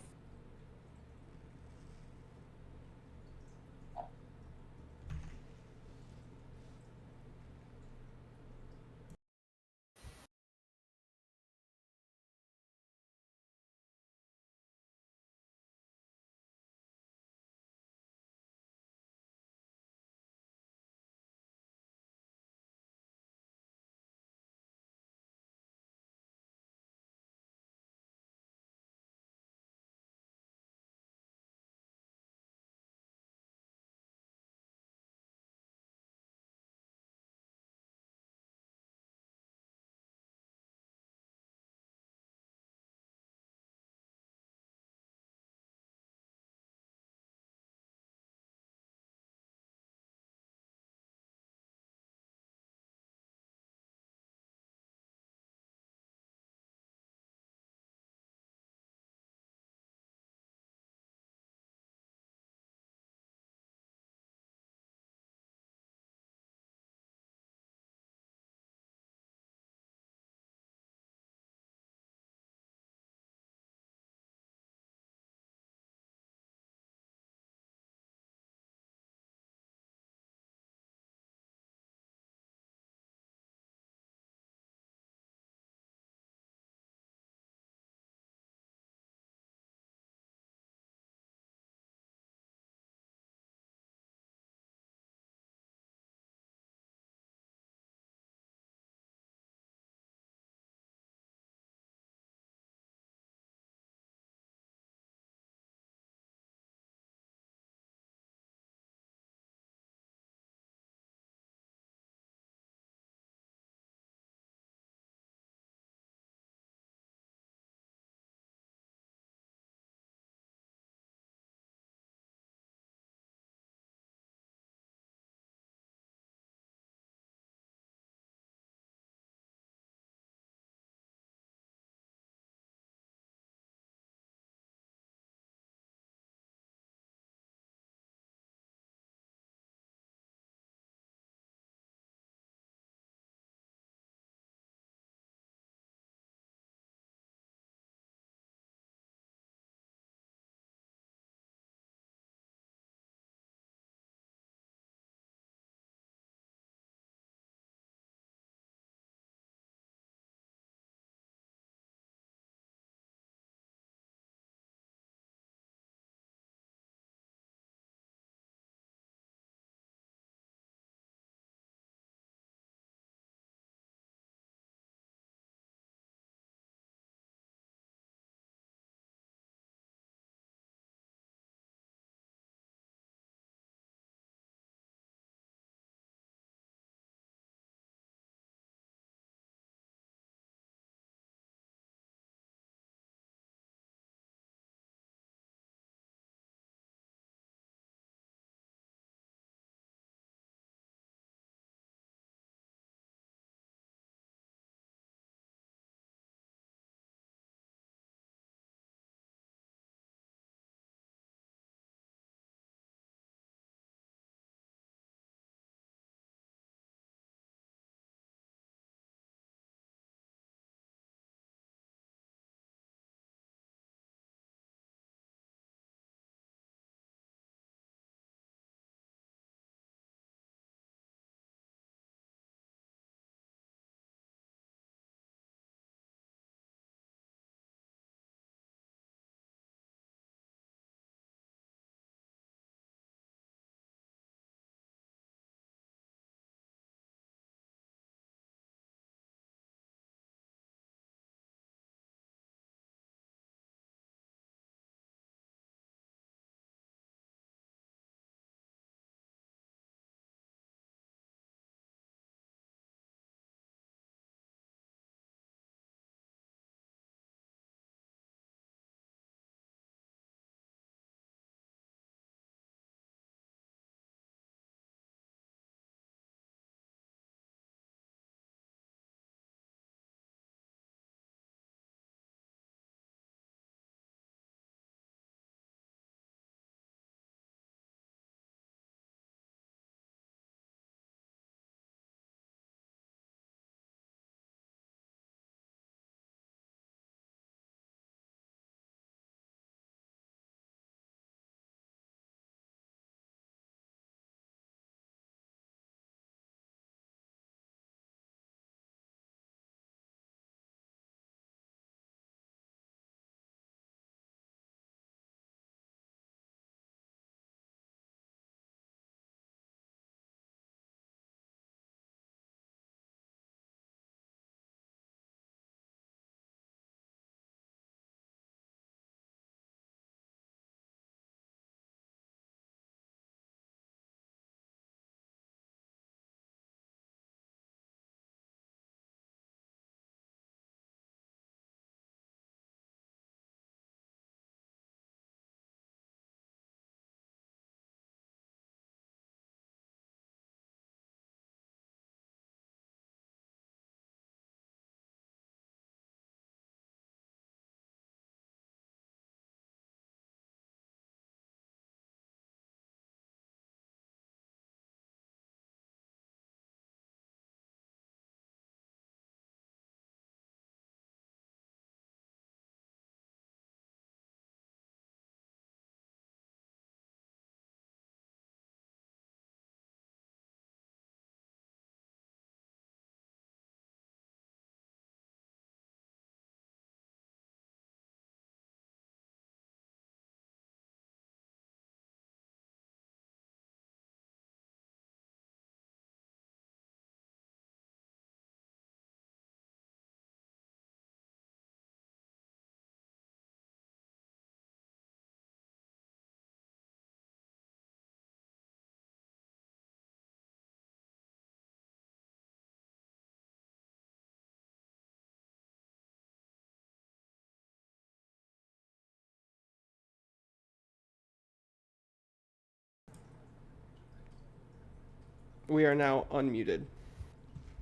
We are now unmuted.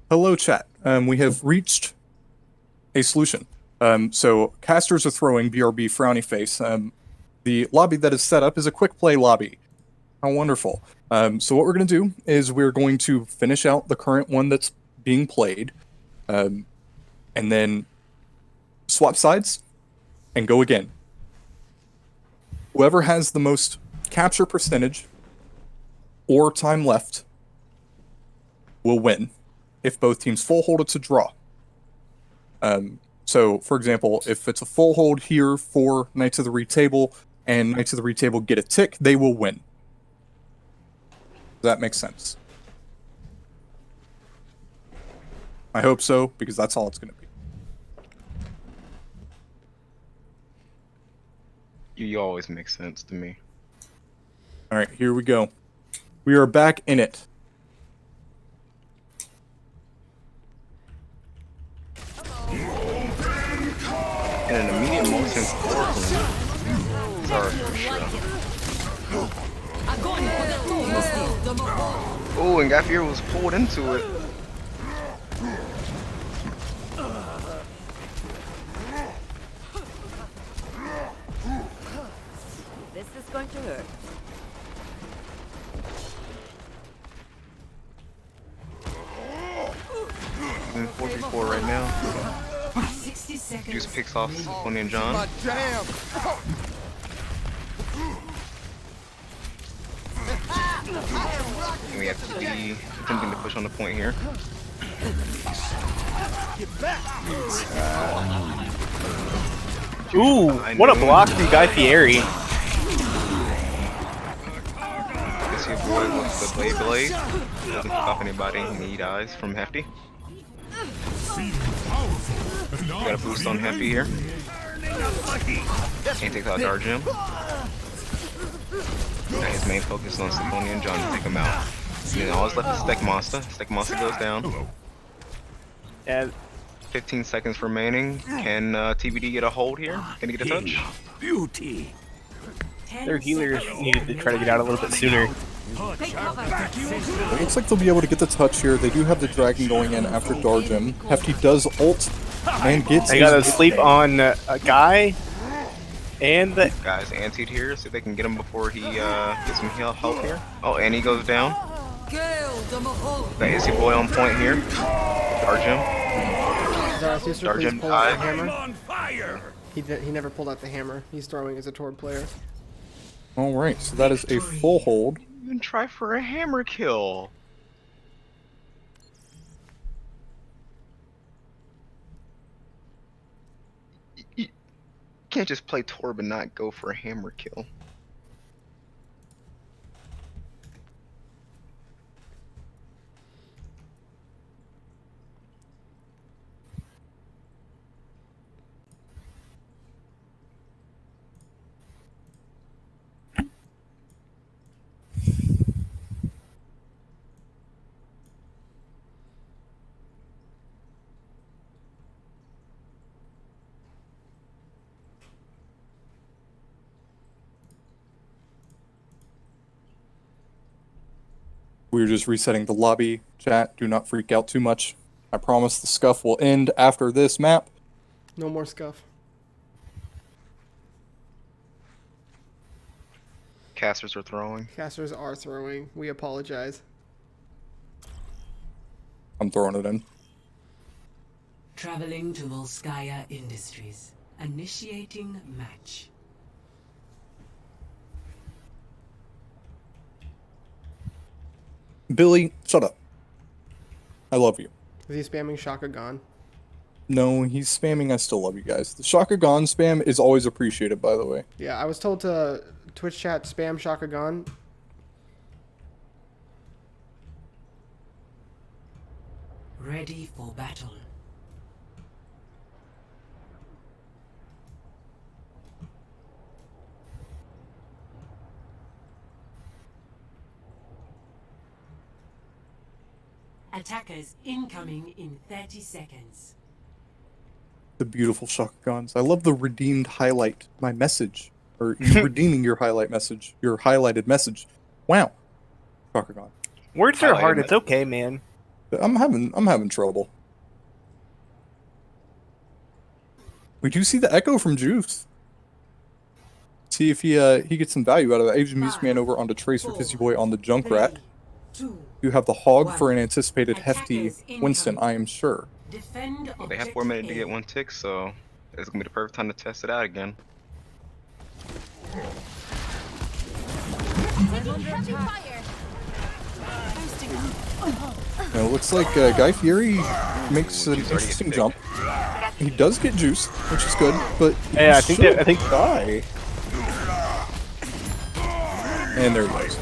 Hello, chat. We have reached a solution. So casters are throwing BRB frowny face. The lobby that is set up is a quick play lobby. How wonderful. So what we're going to do is we're going to finish out the current one that's being played, and then swap sides and go again. Whoever has the most capture percentage or time left will win. If both teams full hold, it's a draw. So, for example, if it's a full hold here for Knights of the REEE table and Knights of the REEE table get a tick, they will win. Does that make sense? I hope so, because that's all it's going to be. You always make sense to me. All right, here we go. We are back in it. And an immediate motion forward. Sorry for sure. Oh, and Gaffier was pulled into it. This is going to hurt. In 4v4 right now. 60 seconds. Juice picks off Symphony and John. And we have TBD attempting to push on the point here. Ooh, what a block from Guy Fieri. This your boy with the blade. Doesn't pick off anybody and he dies from Hefty. Got a boost on Hefty here. And takes out Dark Gem. Now his main focus is on Symphony and John to take him out. And then all that's left is Steak Monster. Steak Monster goes down. And 15 seconds remaining. Can TBD get a hold here? Can he get a touch? Beauty. their healers needed to try to get out a little bit sooner. It looks like they'll be able to get the touch here. They do have the dragon going in after Darjim. Hefty does ult and gets. They gotta sleep on a guy and the Guys, antied here, see if they can get him before he gets some health here. Oh, and he goes down. That is your boy on point here. Darjim. Darjim died. He never pulled out the hammer. He's throwing as a Tord player. All right, so that is a full hold. Even try for a hammer kill. You can't just play Torb and not go for a hammer kill. We're just resetting the lobby. Chat, do not freak out too much. I promise the scuff will end after this map. No more scuff. Casters are throwing. Casters are throwing. We apologize. I'm throwing it in. Traveling to Volskaya Industries. Initiating match. Billy, shut up. I love you. Is he spamming Shaka Gon? No, he's spamming I still love you guys. The Shaka Gon spam is always appreciated, by the way. Yeah, I was told to Twitch chat spam Shaka Gon. Ready for battle. Attackers incoming in 30 seconds. The beautiful Shaka Gons. I love the redeemed highlight, my message. Or you redeeming your highlight message. Your highlighted message. Wow. Shaka Gon. Words are Highlight hard. it. It's okay, man. I'm having trouble. We do see the echo from Juice. See if he gets some value out of it. Asian Music Man over onto Trace for Fizzy Boy on the Junkrat. You have the Hog for an anticipated hefty Winston, I am sure. Well, they have 4 minutes to get 1 tick, so it's gonna be the perfect time to test it out again. Now, it looks like Guy Fieri makes an interesting jump. He does get juice, which is good, but Yeah, I think die. And there he goes.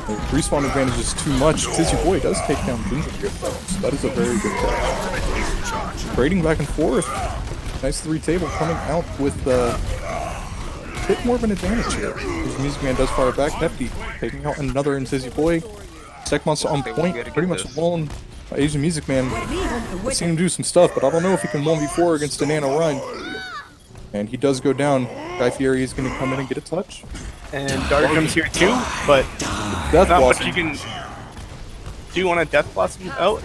The respawn advantage is too much. Fizzy Boy does take down Gingerbeard though, so that is a very good catch. Trading back and forth. Nice 3 table coming out with a bit more of an advantage here. His Music Man does fire back. Hefty taking out another in Fizzy Boy. Tech Monster on point, pretty much alone. Asian Music Man, I've seen him do some stuff, but I don't know if he can 1v4 against a Nano Run. And he does go down. Guy Fieri is going to come in and get a touch. And Dart comes here too, but Death not Blossom. much you can do on a Death Blossom. Oh,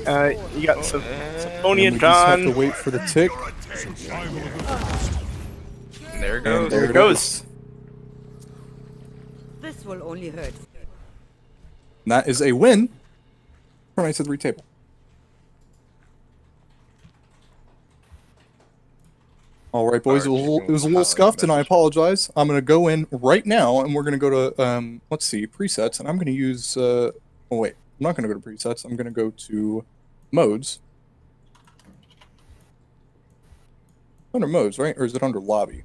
you got some Symphonia And we just have to John. wait for the tick. There it And goes. there it goes. This will only hurt. And that is a win for Knights of the Table. All right, boys. It was a little scuffed, and I apologize. I'm going to go in right now, and we're going to go to let's see, presets, and I'm going to use. Oh wait, I'm not going to go to presets. I'm going to go to modes. Under modes, right? Or is it under lobby?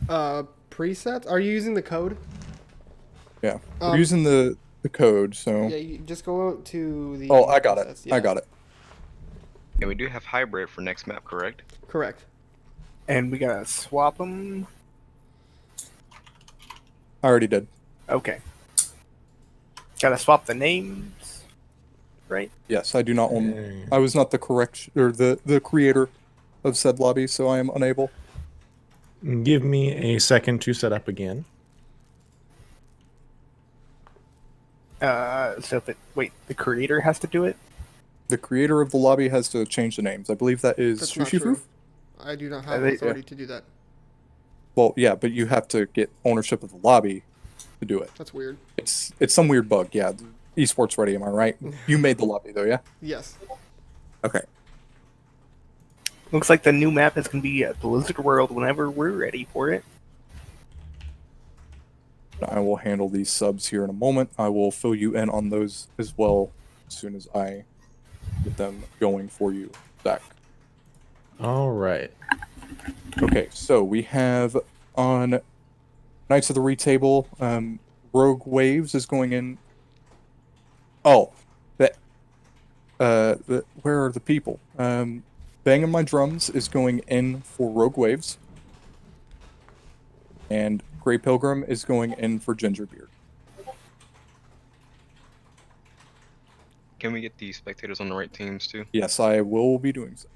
Presets. Are you using the code? Yeah, we're using the code. So. Yeah, you just go out to the. Oh, I got presets. it. I got it. And we do have hybrid for next map, correct? Correct. And we gotta swap them. I already did. Okay. Gotta swap the names, right? Yes, I do not own. I was not the correct or the creator of said lobby, so I am unable. Give me a second to set up again. So if the creator has to do it. The creator of the lobby has to change the names. I believe that is That's not true. Sushifoof. I do not have they- authority to do that. Well, yeah, but you have to get ownership of the lobby to do it. That's weird. It's some weird bug. Yeah, esports ready. Am I right? You made the lobby though, yeah? Yes. Okay. Looks like the new map is gonna be Blizzard World whenever we're ready for it. I will handle these subs here in a moment. I will fill you in on those as well as soon as I get them going for you, Zach. All right. Okay, so we have on Knights of the Retable, Rogue Waves is going in. Oh, where are the people? Banging My Drums is going in for Rogue Waves, and Grey Pilgrim is going in for Gingerbeard. Can we get the spectators on the right teams too? Yes, I will be doing so.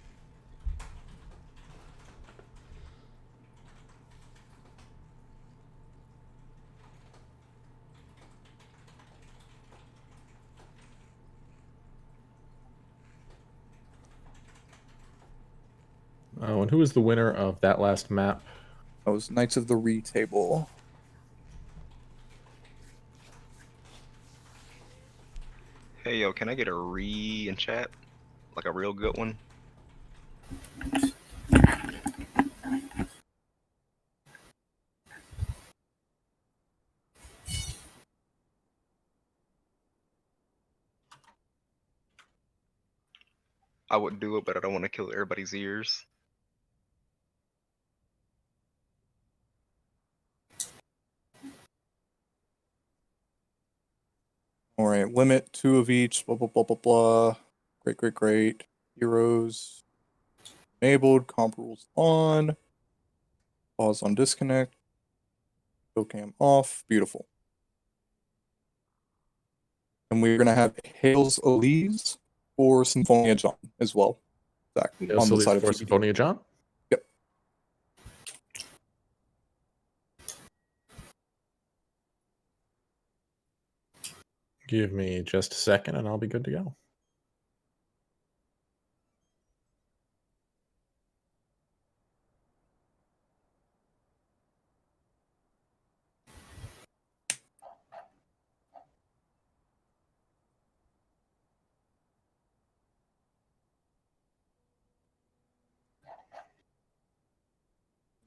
Oh, and who was the winner of that last map? That was Knights of the Retable. Hey yo, can I get a REEE in chat? Like a real good one? I would do it, but I don't want to kill everybody's ears. All right, limit 2 of each, blah, blah, blah, blah, blah. Great. Heroes enabled, comp rules on. Pause on disconnect. Kill cam off. Beautiful. And we're going to have Hales Elise for Symphonia John as well. Zach, on the side of for TBD. Symphonia John? Yep. Give me just a second and I'll be good to go.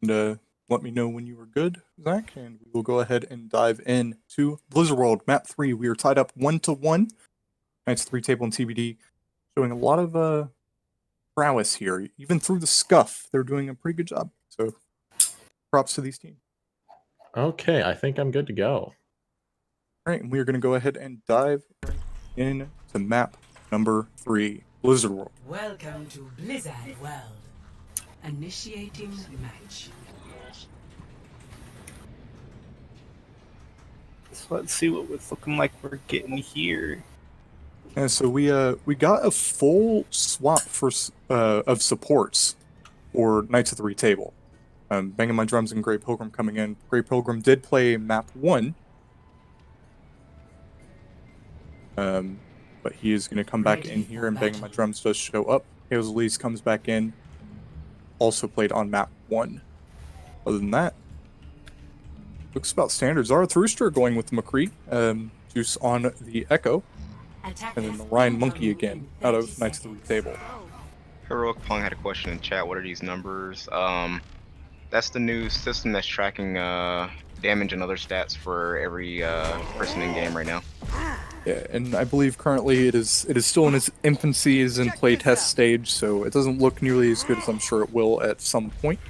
And let me know when you were good, Zach, and we will go ahead and dive in to Blizzard World Map 3. We are tied up 1-1. Knights 3 table and TBD, showing a lot of prowess here. Even through the scuff, they're doing a pretty good job. So props to these teams. Okay, I think I'm good to go. All right, and we are going to go ahead and dive right into map number 3, Blizzard World. Welcome to Blizzard World. Initiating match. So let's see what it's looking like we're getting here. And so we got a full swap for of supports for Knights of the Retable. Banging My Drums and Grey Pilgrim coming in. Grey Pilgrim did play map 1. But he is going to come back in here, and Banging My Drums does show up. Hails Elise comes back in. Also played on map 1. Other than that, looks about standard. Zarathustra going with McCree. Juice on the Echo. And then the Ryan Monkey again out of Knights of the Retable. Heroic Pong had a question in chat. What are these numbers? That's the new system that's tracking damage and other stats for every person in game right now. Yeah, and I believe currently it is still in its infancy, is in playtest stage, so it doesn't look nearly as good as I'm sure it will at some point.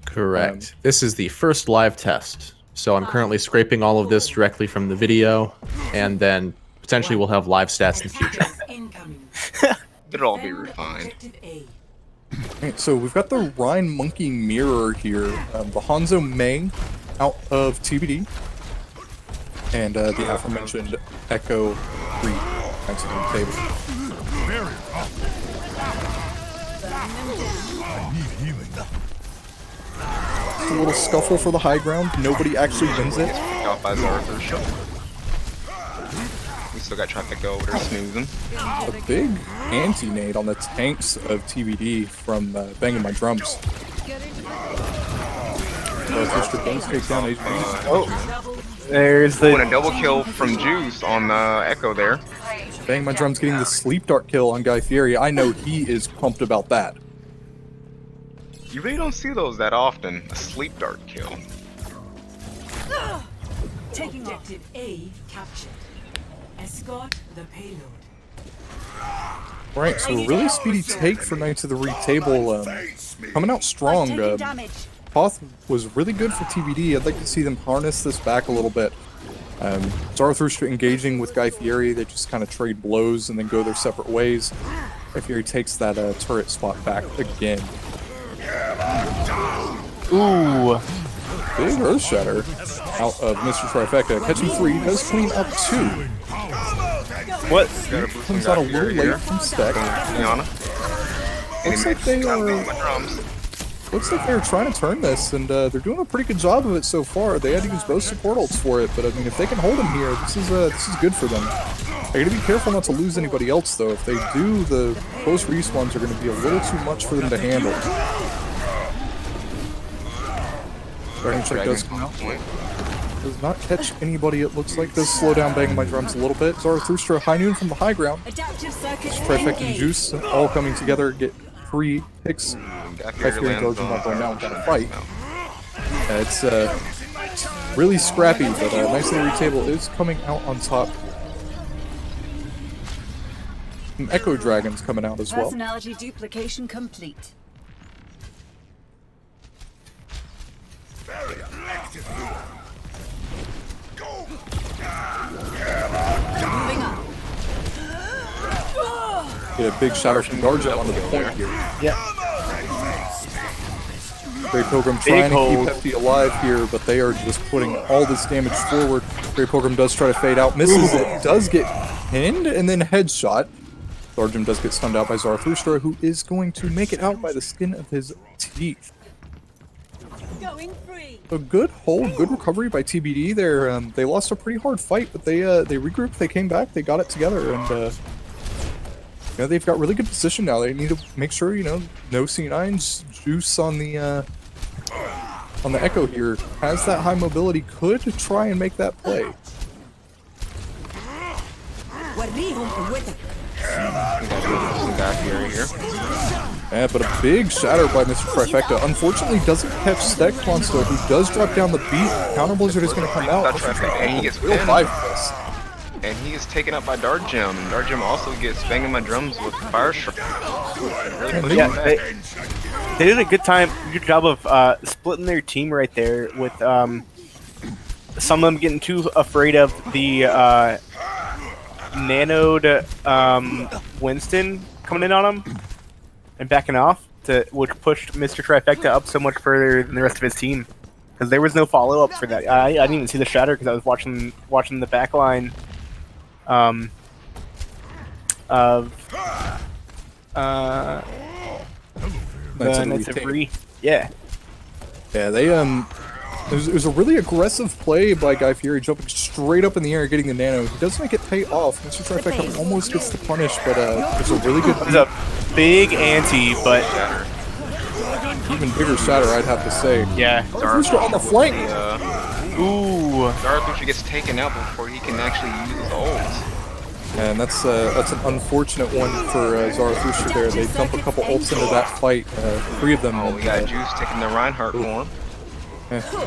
Correct. This is the first live test, so I'm currently scraping all of this directly from the video, and then potentially we'll have live stats in the future. It'll all be refined. Alright, so we've got the Ryan Monkey mirror here, the Hanzo Mei out of TBD, and the aforementioned Echo 3 Knights of the Table. Just a little scuffle for the high ground. Nobody actually wins it. Out by Zarathustra. We still got traffic over there snoozing. A big anti-nade on the tanks of TBD from Banging My Drums. Zarathustra does take down HB. Oh, there's the... A double kill from Juice on Echo there. Banging My Drums getting the sleep dart kill on Guy Fieri. I know he is pumped about that. You really don't see those that often. A sleep dart kill. Taking objective A captured. Escort the payload. Alright, so a really speedy take for Knights of the Retable. Coming out strong. Hoth was really good for TBD. I'd like to see them harness this back a little bit. Zarathustra engaging with Guy Fieri. They just kind of trade blows and then go their separate ways. Guy Fieri takes that turret spot back again. Ooh. Big Earthshatter out of Mr. Trifecta. Catching 3, does clean up 2. What? Comes out a little late from Spec. Looks like they're trying to turn this, and they're doing a pretty good job of it so far. They had to use both support ults for it, but I mean, if they can hold him here, this is good for them. They gotta be careful not to lose anybody else, though. If they do, the close respawns are going to be a little too much for them to handle. Dragon check does come out. Does not catch anybody, it looks like. Does slow down Banging My Drums a little bit. Zarathustra, High Noon from the high ground. Trifecta and Juice all coming together, get 3 picks. Guy Fieri and Trojan not going down without a fight. It's really scrappy, but Knights of the Retable is coming out on top. And Echo Dragon's coming out as well. Personality duplication complete. Moving up. Get a big shout from Garja onto the point here. Yeah. Grey Pilgrim trying to keep Hefty alive here, but they are just putting all this damage forward. Grey Pilgrim does try to fade out, misses it, does get pinned, and then headshot. Thorgrim does get stunned out by Zarathustra, who is going to make it out by the skin of his teeth. a good hold, good recovery by TBD. They lost a pretty hard fight, but they regrouped, they came back, they got it together, and you know, they've got really good position now. They need to make sure, you know, no C9's juice on the Echo here has that high mobility, could try and make that play. Yeah, but a big shatter by Mr. Trifecta. Unfortunately, doesn't catch Stek Monster, who does drop down the beat. Counter Blizzard is going to come out. And he gets real pinned. 5 for this. And he is taken up by Dart Gem. And Dart Gem also gets banging my drums with Fire Strike. Really pushing Yeah, back. they did a good job of splitting their team right there with some of them getting too afraid of the nanoed Winston coming in on him and backing off, which pushed Mr. Trifecta up so much further than the rest of his team. Because there was no follow-up for that. I didn't even see the shatter because I was watching the back line of Knights of REEE. Yeah. Yeah, they it was a really aggressive play by Guy Fieri, jumping straight up in the air, getting the nano. He does make it pay off. Mr. Trifecta almost gets the punish, but it's a really good. It's a big ante, but even bigger shatter, I'd have to say. yeah. Zarathustra on the flank. Ooh. Zarathustra gets taken out before he can actually use his ults. And that's an unfortunate one for Zarathustra there. They dump a couple ults into that fight, 3 of them. Oh, we got Juice taking the Reinhardt form.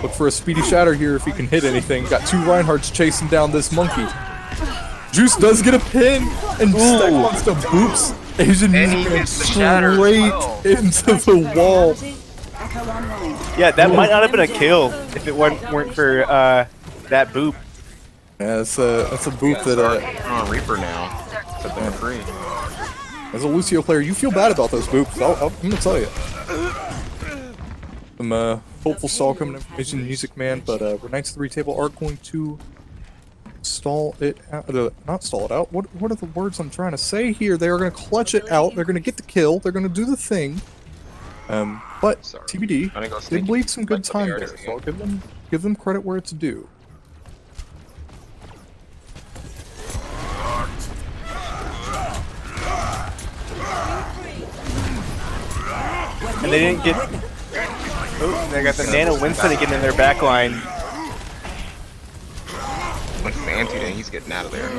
Look for a speedy shatter here if he can hit anything. Got 2 Reinhardts chasing down this monkey. Juice does get a pin, and Stek wants to boops Asian Music Man straight into the wall. Yeah, that might not have been a kill if it weren't for that boop. Yeah, that's a boop that on Reaper now. Set them free. As a Lucio player, you feel bad about those boops. I'm gonna tell you. Some hopeful stall coming in from Asian Music Man, but Knights of the Retable are going to stall it out. Not stall it out. What are the words I'm trying to say here? They are going to clutch it out. They're going to get the kill. They're going to do the thing. But TBD, they bleed some good time there, so I'll give them credit where it's due. And they didn't get. Oh, they got the Nano Winston again in their back line. Once the anti, then he's getting out of there.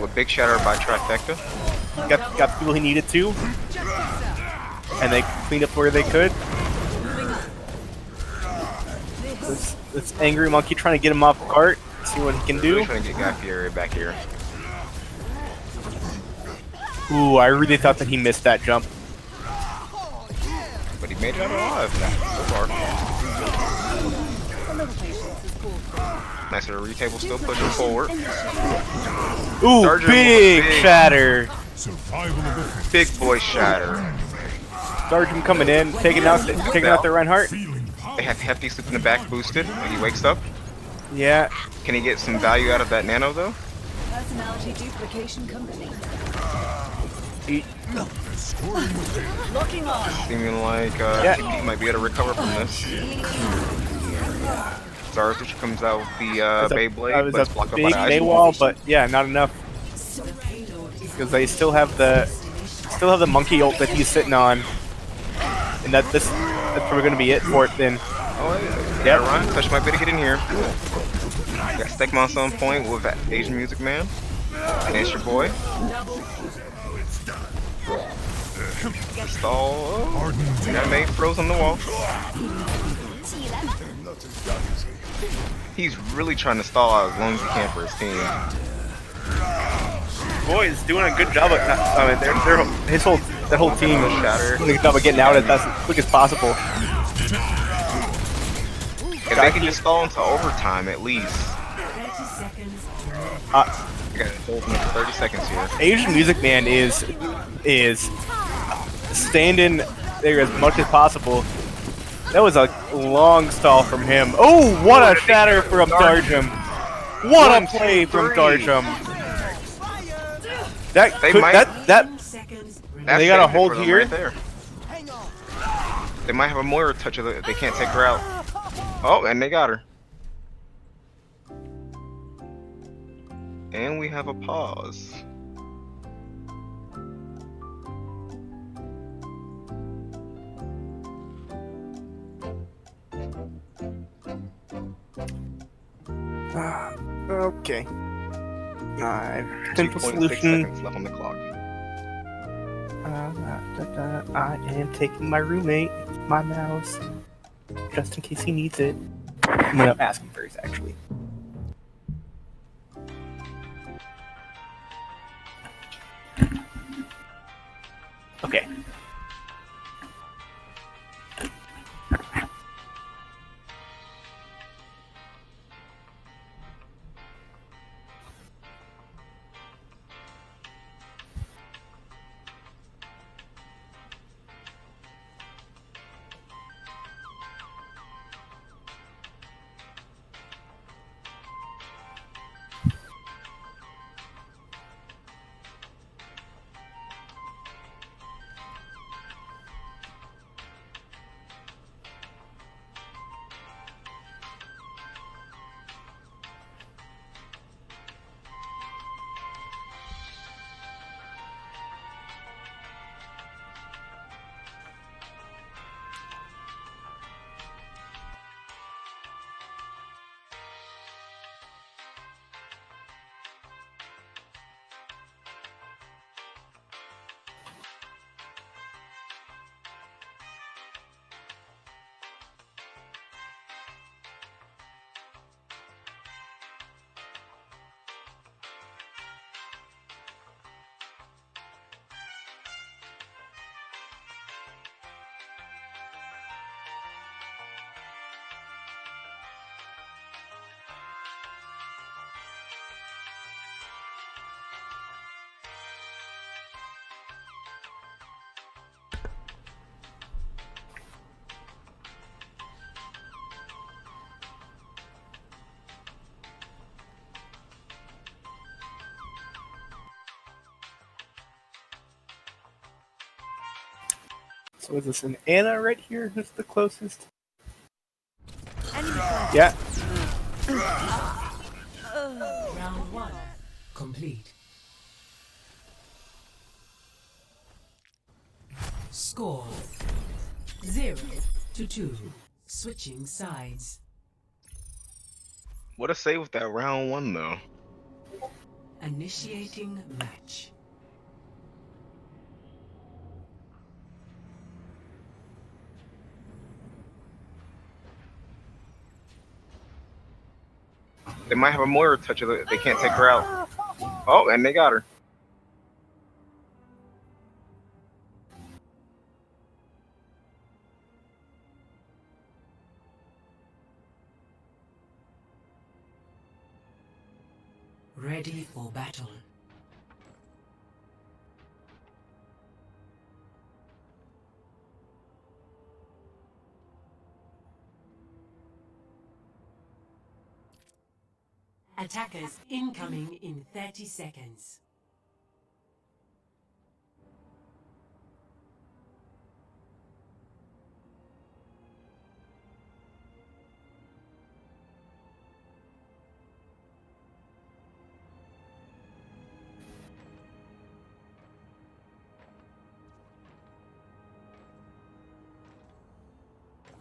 With big shatter by Trifecta. Got the people he needed to. And they cleaned up where they could. This angry monkey trying to get him off the cart. See what he can do. Really trying to get Guy Fieri back here. Ooh, I really thought that he missed that jump. But he made it out alive so far. Nice little retable, still pushing forward. Ooh, big shatter. Big boy shatter. Sergeant coming in, taking out their Reinhardt. They have Hefty sleep in the back boosted when he wakes up. Yeah. Can he get some value out of that nano though? Personality duplication complete. Locking on. Seeming like TBD might be able to recover from this. Zarathustra comes out with the Beyblade, but it's blocked up by big the ice wall, but yeah, not enough. Because they still have the monkey ult that he's sitting on, and that's probably going to be it for it then. Oh yeah, Ryan, Touch might be able to get in here. Got Stek Monster on point with Asian Music Man. And it's your boy. Stall. Got made froze on the wall. He's really trying to stall out as long as he can for his team. Boy is doing a good job of that whole team is doing a good job of getting out as quick as possible. If they can just stall into overtime at least. We got 30 seconds here. Asian Music Man is standing there as much as possible. That was a long stall from him. Oh, what a shatter from Darjum! What a play from Darjum! They got a saved it hold for them here. right there. They might have a Moira touch of it. They can't take her out. Oh, and they got her. And we have a pause. Okay. Potential 2.6 solution. seconds left on the clock. I am taking my roommate, my mouse, just in case he needs it. I'm gonna ask him first, actually. Okay. So is this an Anna right here? Who's the closest? Yeah. Round 1 complete. Score 0-2. Switching sides. What a save with that round 1 though. Initiating match. They might have a Moira touch of it. They can't take her out. Oh, and they got her. Ready for battle. Attackers incoming in 30 seconds.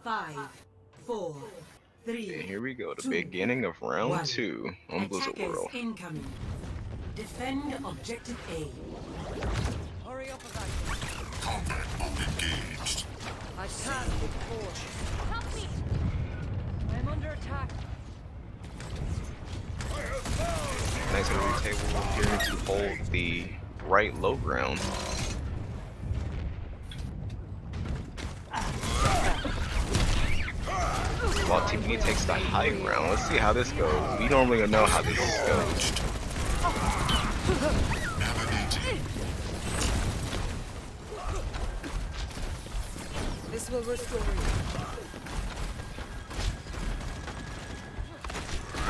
Five, 4, 3. And here we go, the 2, beginning of round 1. 2 on Blizzard Attackers World. incoming. Defend objective A. Hurry up about it. Combat mode engaged. I stand with force. Help me! I'm under attack. Nice little table appearing to hold the right low ground. While TBD takes the high ground. Let's see how this goes. We normally don't know how this goes. Navigating. This will restore you.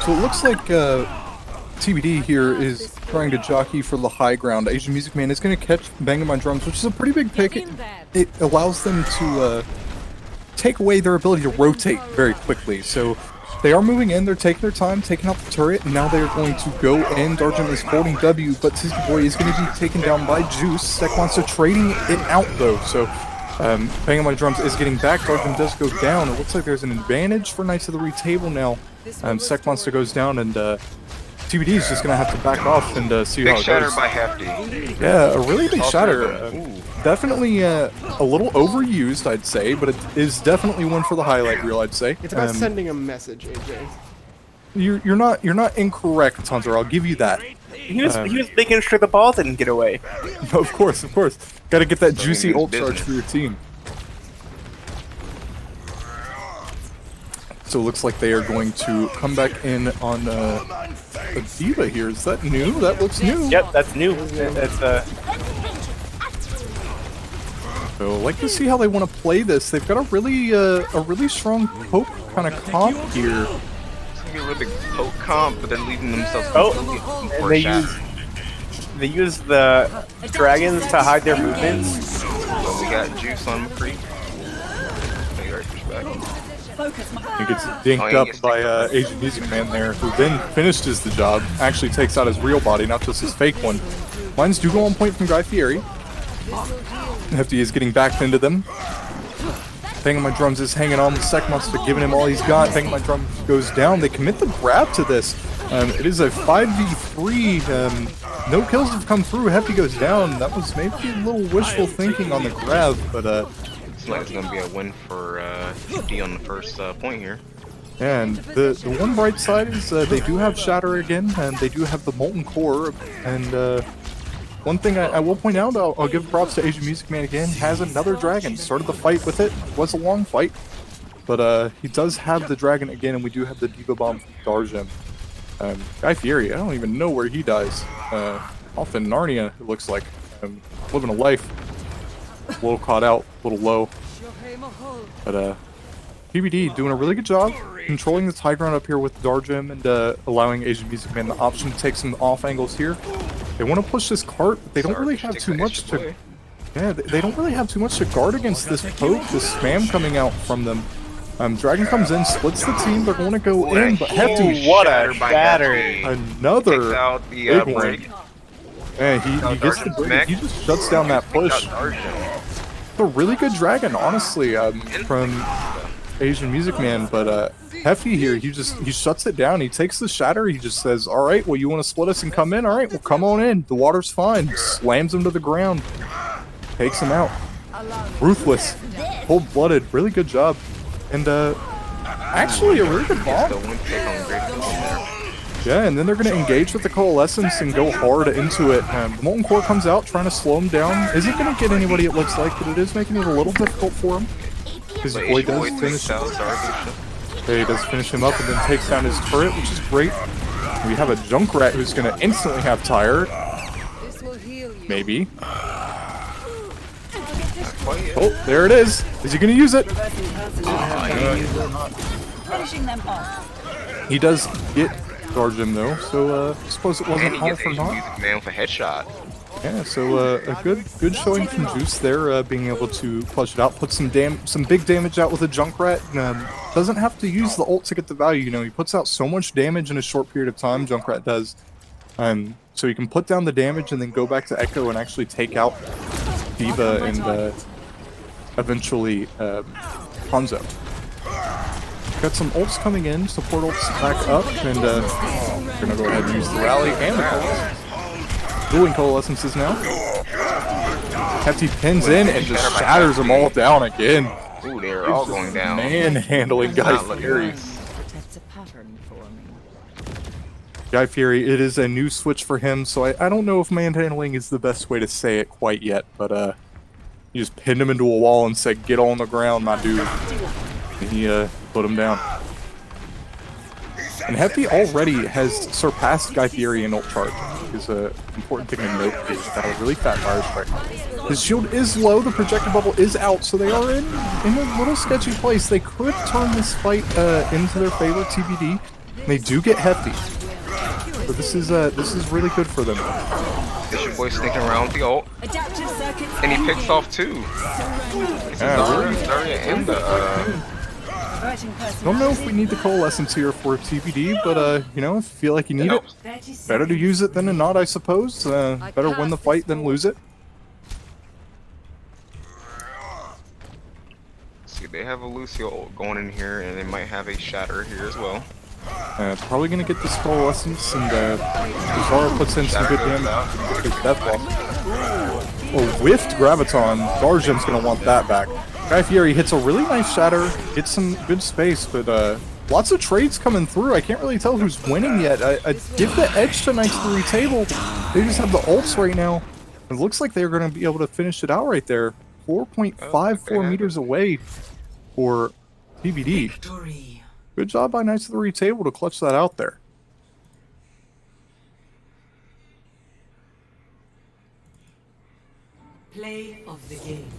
So it looks like TBD here is trying to jockey for the high ground. Asian Music Man is going to catch Banging My Drums, which is a pretty big pick. It allows them to take away their ability to rotate very quickly. So they are moving in, they're taking their time, taking out the turret, and now they are going to go in. Darjum is holding W, but Tizzy Boy is going to be taken down by Juice. Sec wants to trading it out though, so Banging My Drums is getting back. Darjum does go down. It looks like there's an advantage for Knights of the Retable now. Sec Monster goes down, and TBD is just going to have to back off and see how it goes. Big shatter by Hefty. Yeah, a really big shatter. Definitely a little overused, I'd say, but it is definitely one for the highlight reel, I'd say. It's about sending a message, AJ. You're not incorrect, Hunter. I'll give you that. He was making sure the ball didn't get away. Of course. Got to get that juicy ult charge for your team. So it looks like they are going to come back in on a D.Va here. Is that new? That looks new. Yep, that's new. That's So I'd like to see how they want to play this. They've got a really strong poke kind of comp here. It's gonna be a really big poke comp, but they're leaving themselves and they use the dragons to hide their movements. So we got Juice on McCree. He already pushed back. He gets dinked up by Asian Music Man there, who then finishes the job. Actually takes out his real body, not just his fake one. Mines do go on point from Guy Fieri. Hefty is getting backed into them. Banging My Drums is hanging on. The Sec Monster giving him all he's got. Banging My Drums goes down. They commit the grab to this. It is a 5v3. No kills have come through. Hefty goes down. That was maybe a little wishful thinking on the grab, but looks like it's gonna be a win for D on the first point here. And the one bright side is they do have Shatter again, and they do have the Molten Core, and one thing I will point out, I'll give props to Asian Music Man again, has another dragon. Started the fight with it. It was a long fight, but he does have the dragon again, and we do have the D.Va Bomb from Darjum. Guy Fieri, I don't even know where he dies. Off in Narnia, it looks like. Living a life. A little caught out, a little low. But TBD doing a really good job controlling this high ground up here with Darjum and allowing Asian Music Man the option to take some off angles here. They want to push this cart, but they don't really have too much to... Yeah, they don't really have too much to guard against this poke, this spam coming out from them. Dragon comes in, splits the team, they're going to go in, but Hefty... What a shatter! Another big one. Yeah, he gets the break, he just shuts down that push. It's a really good dragon, honestly, from Asian Music Man, but Hefty here, he shuts it down, he takes the shatter, he just says, alright, well you want to split us and come in? Alright, well come on in, the water's fine. Slams him to the ground, takes him out. Ruthless, cold-blooded, really good job. And actually a really good bomb. Yeah, and then they're going to engage with the Coalescence and go hard into it. The Molten Core comes out, trying to slow him down. Isn't going to get anybody, it looks like, but it is making it a little difficult for him. Because Boy does finish him. Yeah, he does finish him up and then takes down his turret, which is great. We have a Junkrat who's going to instantly have Tire. Maybe. Oh, there it is. Is he going to use it? He does get Darjum though, so I suppose it wasn't all for naught. Man with a headshot. Yeah, so a good showing from Juice there, being able to clutch it out, put some big damage out with a Junkrat. Doesn't have to use the ult to get the value. You know, he puts out so much damage in a short period of time. Junkrat does, so he can put down the damage and then go back to Echo and actually take out D.Va and eventually Hanzo. Got some ults coming in, support ults back up, and we're gonna go ahead and use the rally and the Coalescence. Dueling Coalescences now. Hefty pins in and just shatters them all down again. Ooh, they're all going down. Manhandling Guy Fieri. Guy Fieri, it is a new switch for him, so I don't know if manhandling is the best way to say it quite yet, but you just pinned him into a wall and said, "Get on the ground, my dude." And he put him down. And Hefty already has surpassed Guy Fieri in ult charge. Is an important thing to note. He's got a really fat fire strike. His shield is low, the projector bubble is out, so they are in a little sketchy place. They could turn this fight into their favor, TBD. They do get Hefty. So this is really good for them. This your boy sneaking around with the ult, Adaptive circuits. and he picks off two. This is Zarya in the I don't know if we need the coalescence here for TBD, but you know, if you feel like you need it, better to use it than to not, I suppose. Better win the fight than lose it. See, they have a Lucio ult going in here, and they might have a Shatter here as well. Probably gonna get this coalescence, and Zara puts in some good damage. Good death block. Oh, whiffed Graviton. Garjem's gonna want that back. Guy Fieri hits a really nice shatter, gets some good space, but lots of trades coming through. I can't really tell who's winning yet. I give the edge to Knights of the Table. They just have the ults right now. It looks like they're going to be able to finish it out right there. 4.54 meters away for TBD. Good job by Knights of the Table to clutch that out there. Play of the game.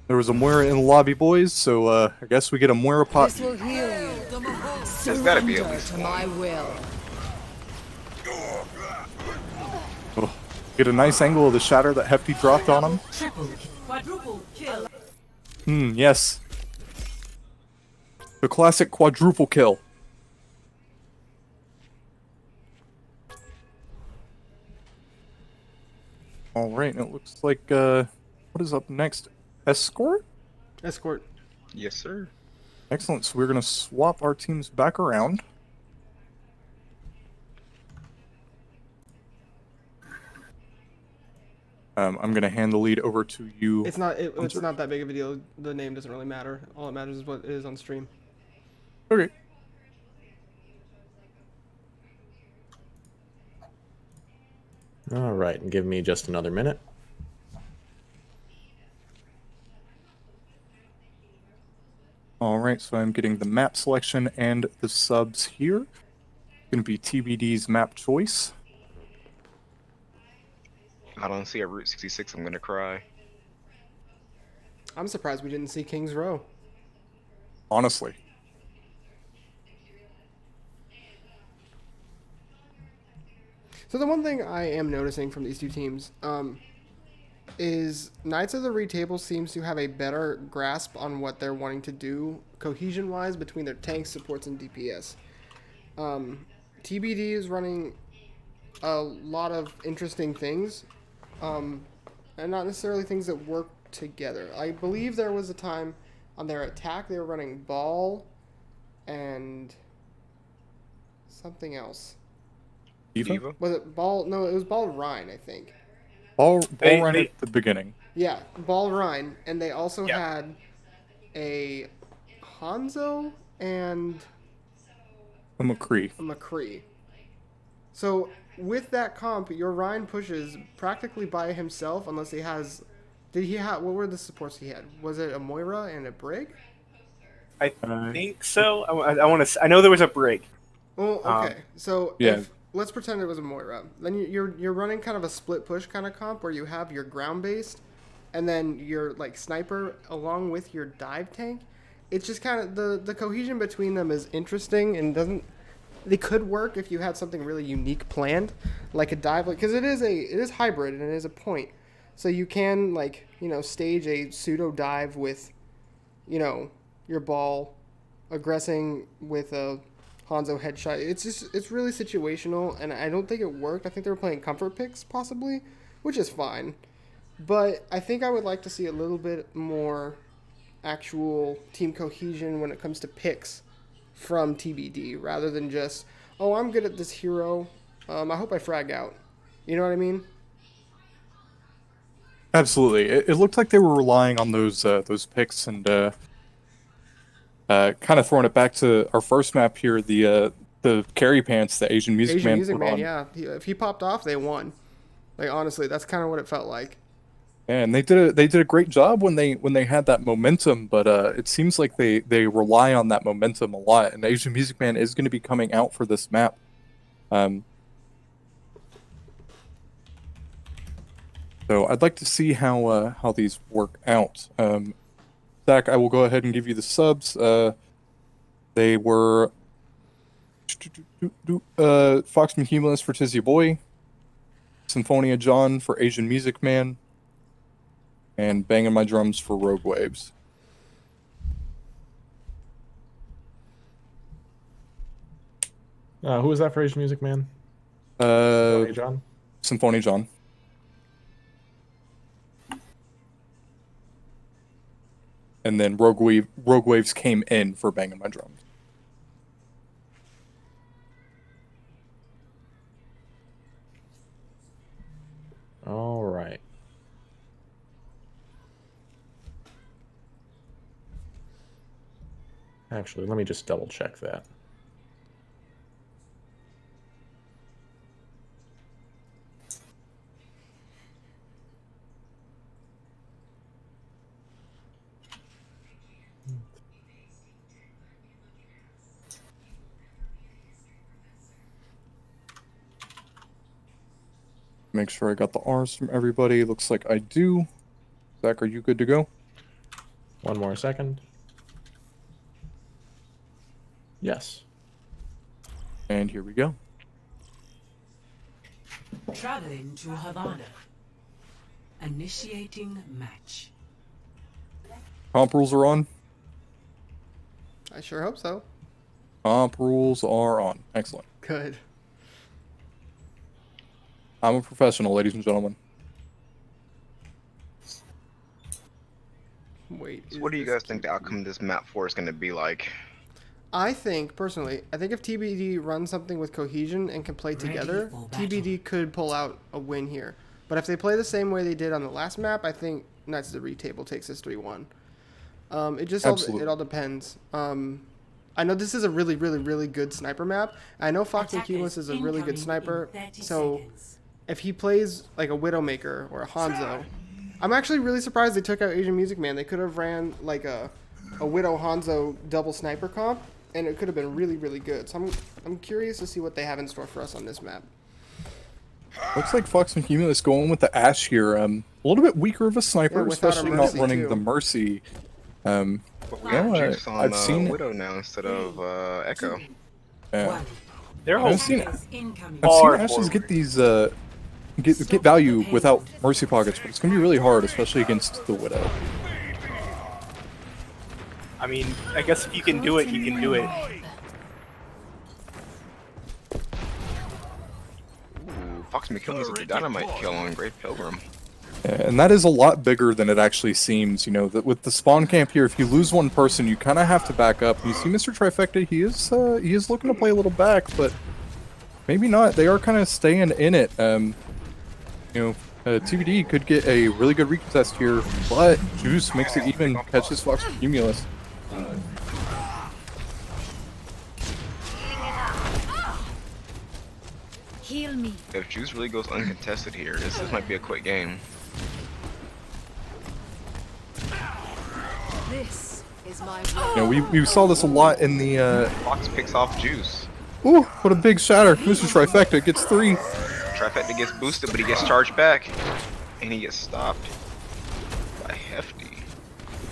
There was a Moira in the lobby, boys, so I guess we get a Moira pot. This will heal you. There's gotta be at Surrender least to one. my will. Oh, get a nice angle of the shatter that Hefty dropped on him. Triple, quadruple kill. Yes. The classic quadruple kill. Alright, it looks like, what is up next? Escort? Escort. Yes, sir. Excellent, so we're going to swap our teams back around. I'm going to hand the lead over to you. It's not that big of a deal. The name doesn't really matter. All that matters is what it is on stream. Okay. All right, and give me just another minute. Alright, so I'm getting the map selection and the subs here. Going to be TBD's map choice. I don't see a Route 66. I'm gonna cry. I'm surprised we didn't see King's Row. Honestly. So the one thing I am noticing from these two teams is Knights of the Retable seems to have a better grasp on what they're wanting to do cohesion-wise between their tanks, supports, and DPS. TBD is running a lot of interesting things, and not necessarily things that work together. I believe there was a time on their attack they were running Ball and something else. Diva? Was it Ball? No, it was Ball Rhine, I think. Ball run at the beginning. Yeah, Ball Rhine, and they also had a Hanzo and A McCree. a McCree. So with that comp, your Rhine pushes practically by himself, unless he has. Did he have? What were the supports he had? Was it a Moira and a Brig? I think so. I want to. I know there was a break. Oh, okay. So yeah. Let's pretend it was a Moira. Then you're running kind of a split push kind of comp where you have your ground based, and then your like sniper along with your dive tank. It's just kind of the cohesion between them is interesting and doesn't. They could work if you had something really unique planned, like a dive, because it is hybrid and it is a point, so you can stage a pseudo dive with, your Ball, aggressing with a Hanzo headshot. It's really situational, and I don't think it worked. I think they were playing comfort picks possibly, which is fine, but I think I would like to see a little bit more actual team cohesion when it comes to picks from TBD, rather than just, oh, I'm good at this hero, I hope I frag out. You know what I mean? Absolutely. It looked like they were relying on those picks and kind of throwing it back to our first map here, the carry pants the Asian Music Man put on. Yeah. If he popped off, they won. Like, honestly, that's kind of what it felt like. And they did a great job when they had that momentum, but it seems like they rely on that momentum a lot. And Asian Music Man is going to be coming out for this map. So I'd like to see how these work out. Zach, I will go ahead and give you the subs. They were Fox Mahumulus for Tizzy Boy. Symphonia John for Asian Music Man. And Banging My Drums for Rogue Waves. Who was that for Asian Music Man? John? Symphonia John. And then Rogue Waves came in for Banging My Drums. All right. Actually, let me just double check that. Make sure I got the R's from everybody. Looks like I do. Zach, are you good to go? One more second. Yes. And here we go. Traveling to Havana. Initiating match. Comp rules are on. I sure hope so. Comp rules are on. Excellent. Good. I'm a professional, ladies and gentlemen. Wait. So what do you guys think the outcome of this map 4 is going to be like? I think, personally, if TBD runs something with cohesion and can play together, TBD could pull out a win here. But if they play the same way they did on the last map, I think Knights of the REEE table takes this 3-1. It just all depends. I know this is a really, really, really good sniper map. I know Fox Mahumulus is a really good sniper, so if he plays like a Widowmaker or a Hanzo, I'm actually really surprised they took out Asian Music Man. They could have ran like a Widow Hanzo double sniper comp, and it could have been really, really good. So I'm curious to see what they have in store for us on this map. Looks like Fox Mahumulus going with the Ash here. A little bit weaker of a sniper, especially not running the Mercy. I've seen Widow now instead of Echo. Yeah. I've seen Ashes get these get value without Mercy pockets, but it's gonna be really hard, especially against the Widow. I mean, I guess if you can do it, you can do it. Ooh, Fox Mahumulus with the dynamite kill on Great Pilgrim. And that is a lot bigger than it actually seems. You know, that with the spawn camp here, if you lose one person, you kind of have to back up. You see Mr. Trifecta, he is looking to play a little back, but maybe not. They are kind of staying in it. TBD could get a really good recontest here, but Juice makes it even, catches Fox Cumulus. Heal me. If Juice really goes uncontested here, this might be a quick game. This is my We saw this a lot in the Fox picks off Juice. Ooh, what a big shatter. Mr. Trifecta gets 3. Trifecta gets boosted, but he gets charged back. And he gets stopped by Hefty.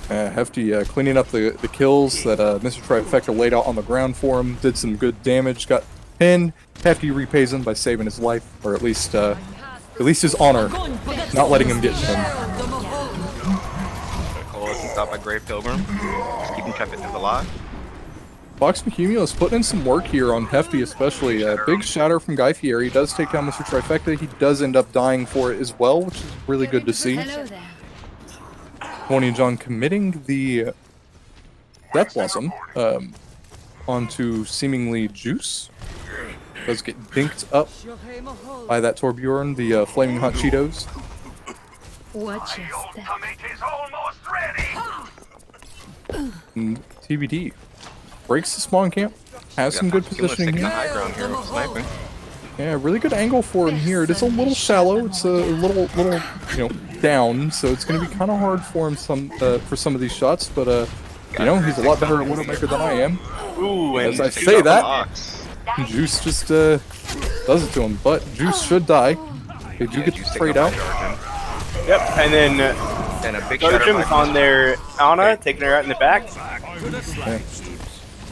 Hefty cleaning up the kills that Mr. Trifecta laid out on the ground for him. Did some good damage, got pinned. Hefty repays him by saving his life, or at least his honor, not letting him get pinned. Coalition stopped by Grave Pilgrim. Just keeping Trifecta alive. Fox Mahumulus putting in some work here on Hefty, especially. Big shatter from Guy Fieri. He does take down Mr. Trifecta. He does end up dying for it as well, which is really good to see. Tony and John committing the Death Blossom onto seemingly Juice. Does get dinked up by that Torbjorn, the Flaming Hot Cheetos. Watch your step. And TBD breaks the spawn camp, has some good positioning The here. high ground here with sniping. Yeah, really good angle for him here. It is a little shallow. It's a little down, so it's going to be kind of hard for him for some of these shots. But he's a lot better at Widowmaker than I am. Ooh, as I say that, Juice just does it to him. But Juice should die. They do get the trade out. Yep, and then and a big Jim is on their Ana, taking her out in the back. Yeah.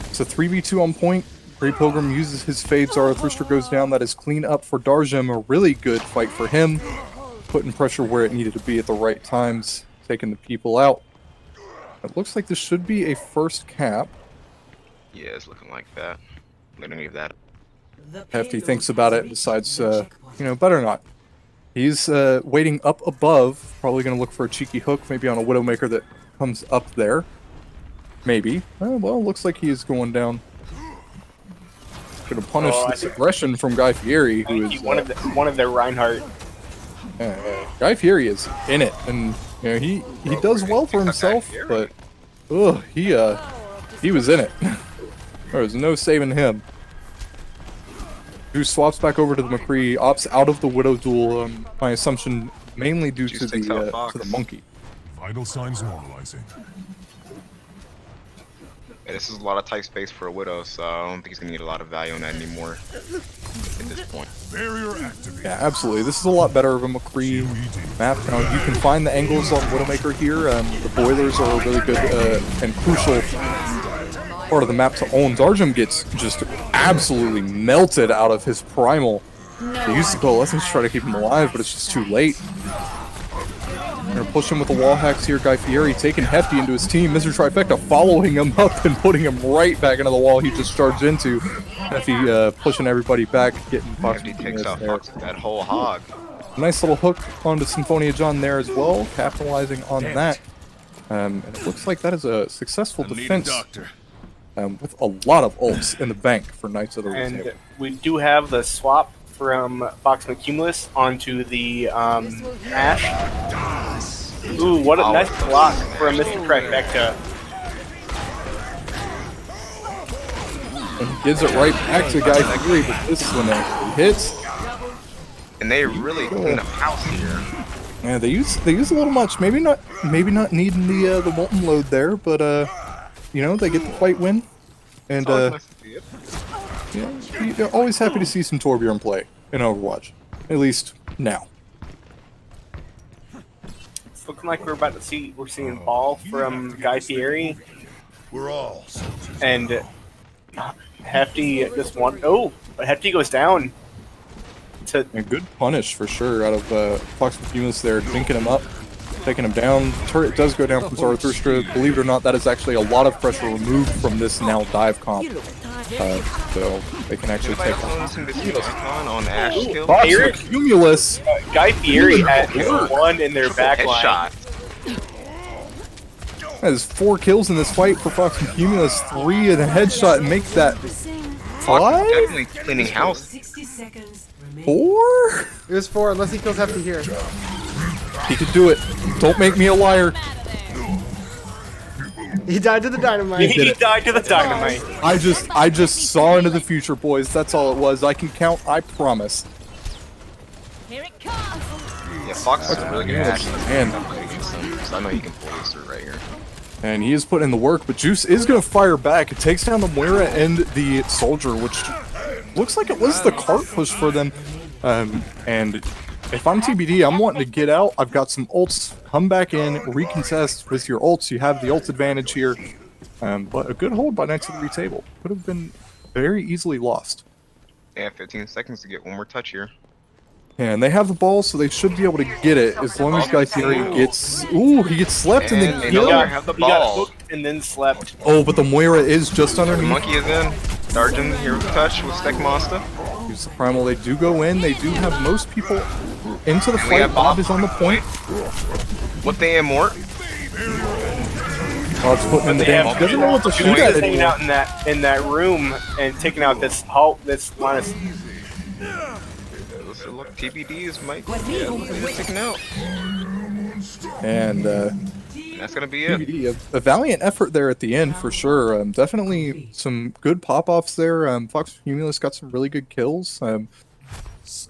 It's a 3v2 on point. Grey Pilgrim uses his fade, Zarathustra goes down. That is clean up for Darjam, a really good fight for him. Putting pressure where it needed to be at the right times, taking the people out. It looks like this should be a first cap. Yeah, it's looking like that. Let me leave that. Hefty thinks about it and decides, better not. He's waiting up above, probably going to look for a cheeky hook, maybe on a Widowmaker that comes up there. Maybe. Well, looks like he is going down. Going to punish this aggression from Guy Fieri, who is one of their Reinhardt. Guy Fieri is in it, and he does well for himself, but he was in it. There was no saving him. Who swaps back over to the McCree, opts out of the Widow duel. My assumption mainly due to the monkey. Vital signs normalizing. Yeah, this is a lot of tight space for a Widow, so I don't think he's gonna need a lot of value on that anymore at this point. Barrier activated. Yeah, absolutely. This is a lot better of a McCree map. Now, you can find the angles on Widowmaker here. The boilers are a really good and crucial part of the map to own. Darjam gets just absolutely melted out of his primal. They used to coalescence to try to keep him alive, but it's just too late. They're gonna push him with the wall hacks here. Guy Fieri taking Hefty into his team. Mr. Trifecta following him up and putting him right back into the wall he just charged into. Hefty pushing everybody back, getting Fox. Hefty takes out Fox with that whole hog. Nice little hook onto Symphonia John there as well, capitalizing on that. And it looks like that is a successful defense. With a lot of ults in the bank for Knights of the Round Table. And we do have the swap from Fox McCumulus onto the Ash. Ooh, what a nice block from Mr. Trifecta. And he gives it right back to Guy Fieri, but this is when it hits. And they really clean up house here. Yeah, they use a little much. Maybe not needing the molten load there, but they get the fight win. And you're always happy to see some Torbjorn play in Overwatch. At least now. It's looking like we're seeing ball from Guy Fieri. We're all and Hefty just Hefty goes down. A good punish for sure out of Fox McCumulus there, dinking him up, taking him down. Turret does go down from Zarathustra. Believe it or not, that is actually a lot of pressure removed from this now dive comp. So they can actually take on Ash kill. Fox McCumulus. Guy Fieri had one in their backline. That is 4 kills in this fight for Fox McCumulus, 3 in a headshot, and make that 5? Definitely cleaning house. 4? It was 4, unless he kills Hefty here. He could do it. Don't make me a liar. He died to the dynamite. He died to the dynamite. I just saw into the future, boys. That's all it was. I can count. I promise. Here it comes. Yeah, Fox is a really good Ash. Man. I know he can pull this through right here. And he is putting in the work, but Juice is going to fire back. It takes down the Moira and the Soldier, which looks like it was the cart push for them. And if I'm TBD, I'm wanting to get out. I've got some ults. Come back in, recontest with your ults. You have the ult advantage here. But a good hold by Knights of the Retable. Could have been very easily lost. Yeah, 15 seconds to get one more touch here. And they have the ball, so they should be able to get it as long as Guy Fieri gets. Ooh, he gets slept and then they killed. have the He got ball. hooked and then slept. Oh, but the Moira is just The underneath. monkey is in. Darjin here with the touch with Steak Monster. Use the primal. They do go in. They do have most people into the We fight. have Bob is on the point. What they immort? Bob's putting in the They have damage. Doesn't know what to shoot Julius at hanging anymore. out in that room and taking out this line of. So look, TBDs might get taken out. And That's gonna be it. TBD, a valiant effort there at the end for sure. Definitely some good pop-offs there. Fox Cumulus got some really good kills.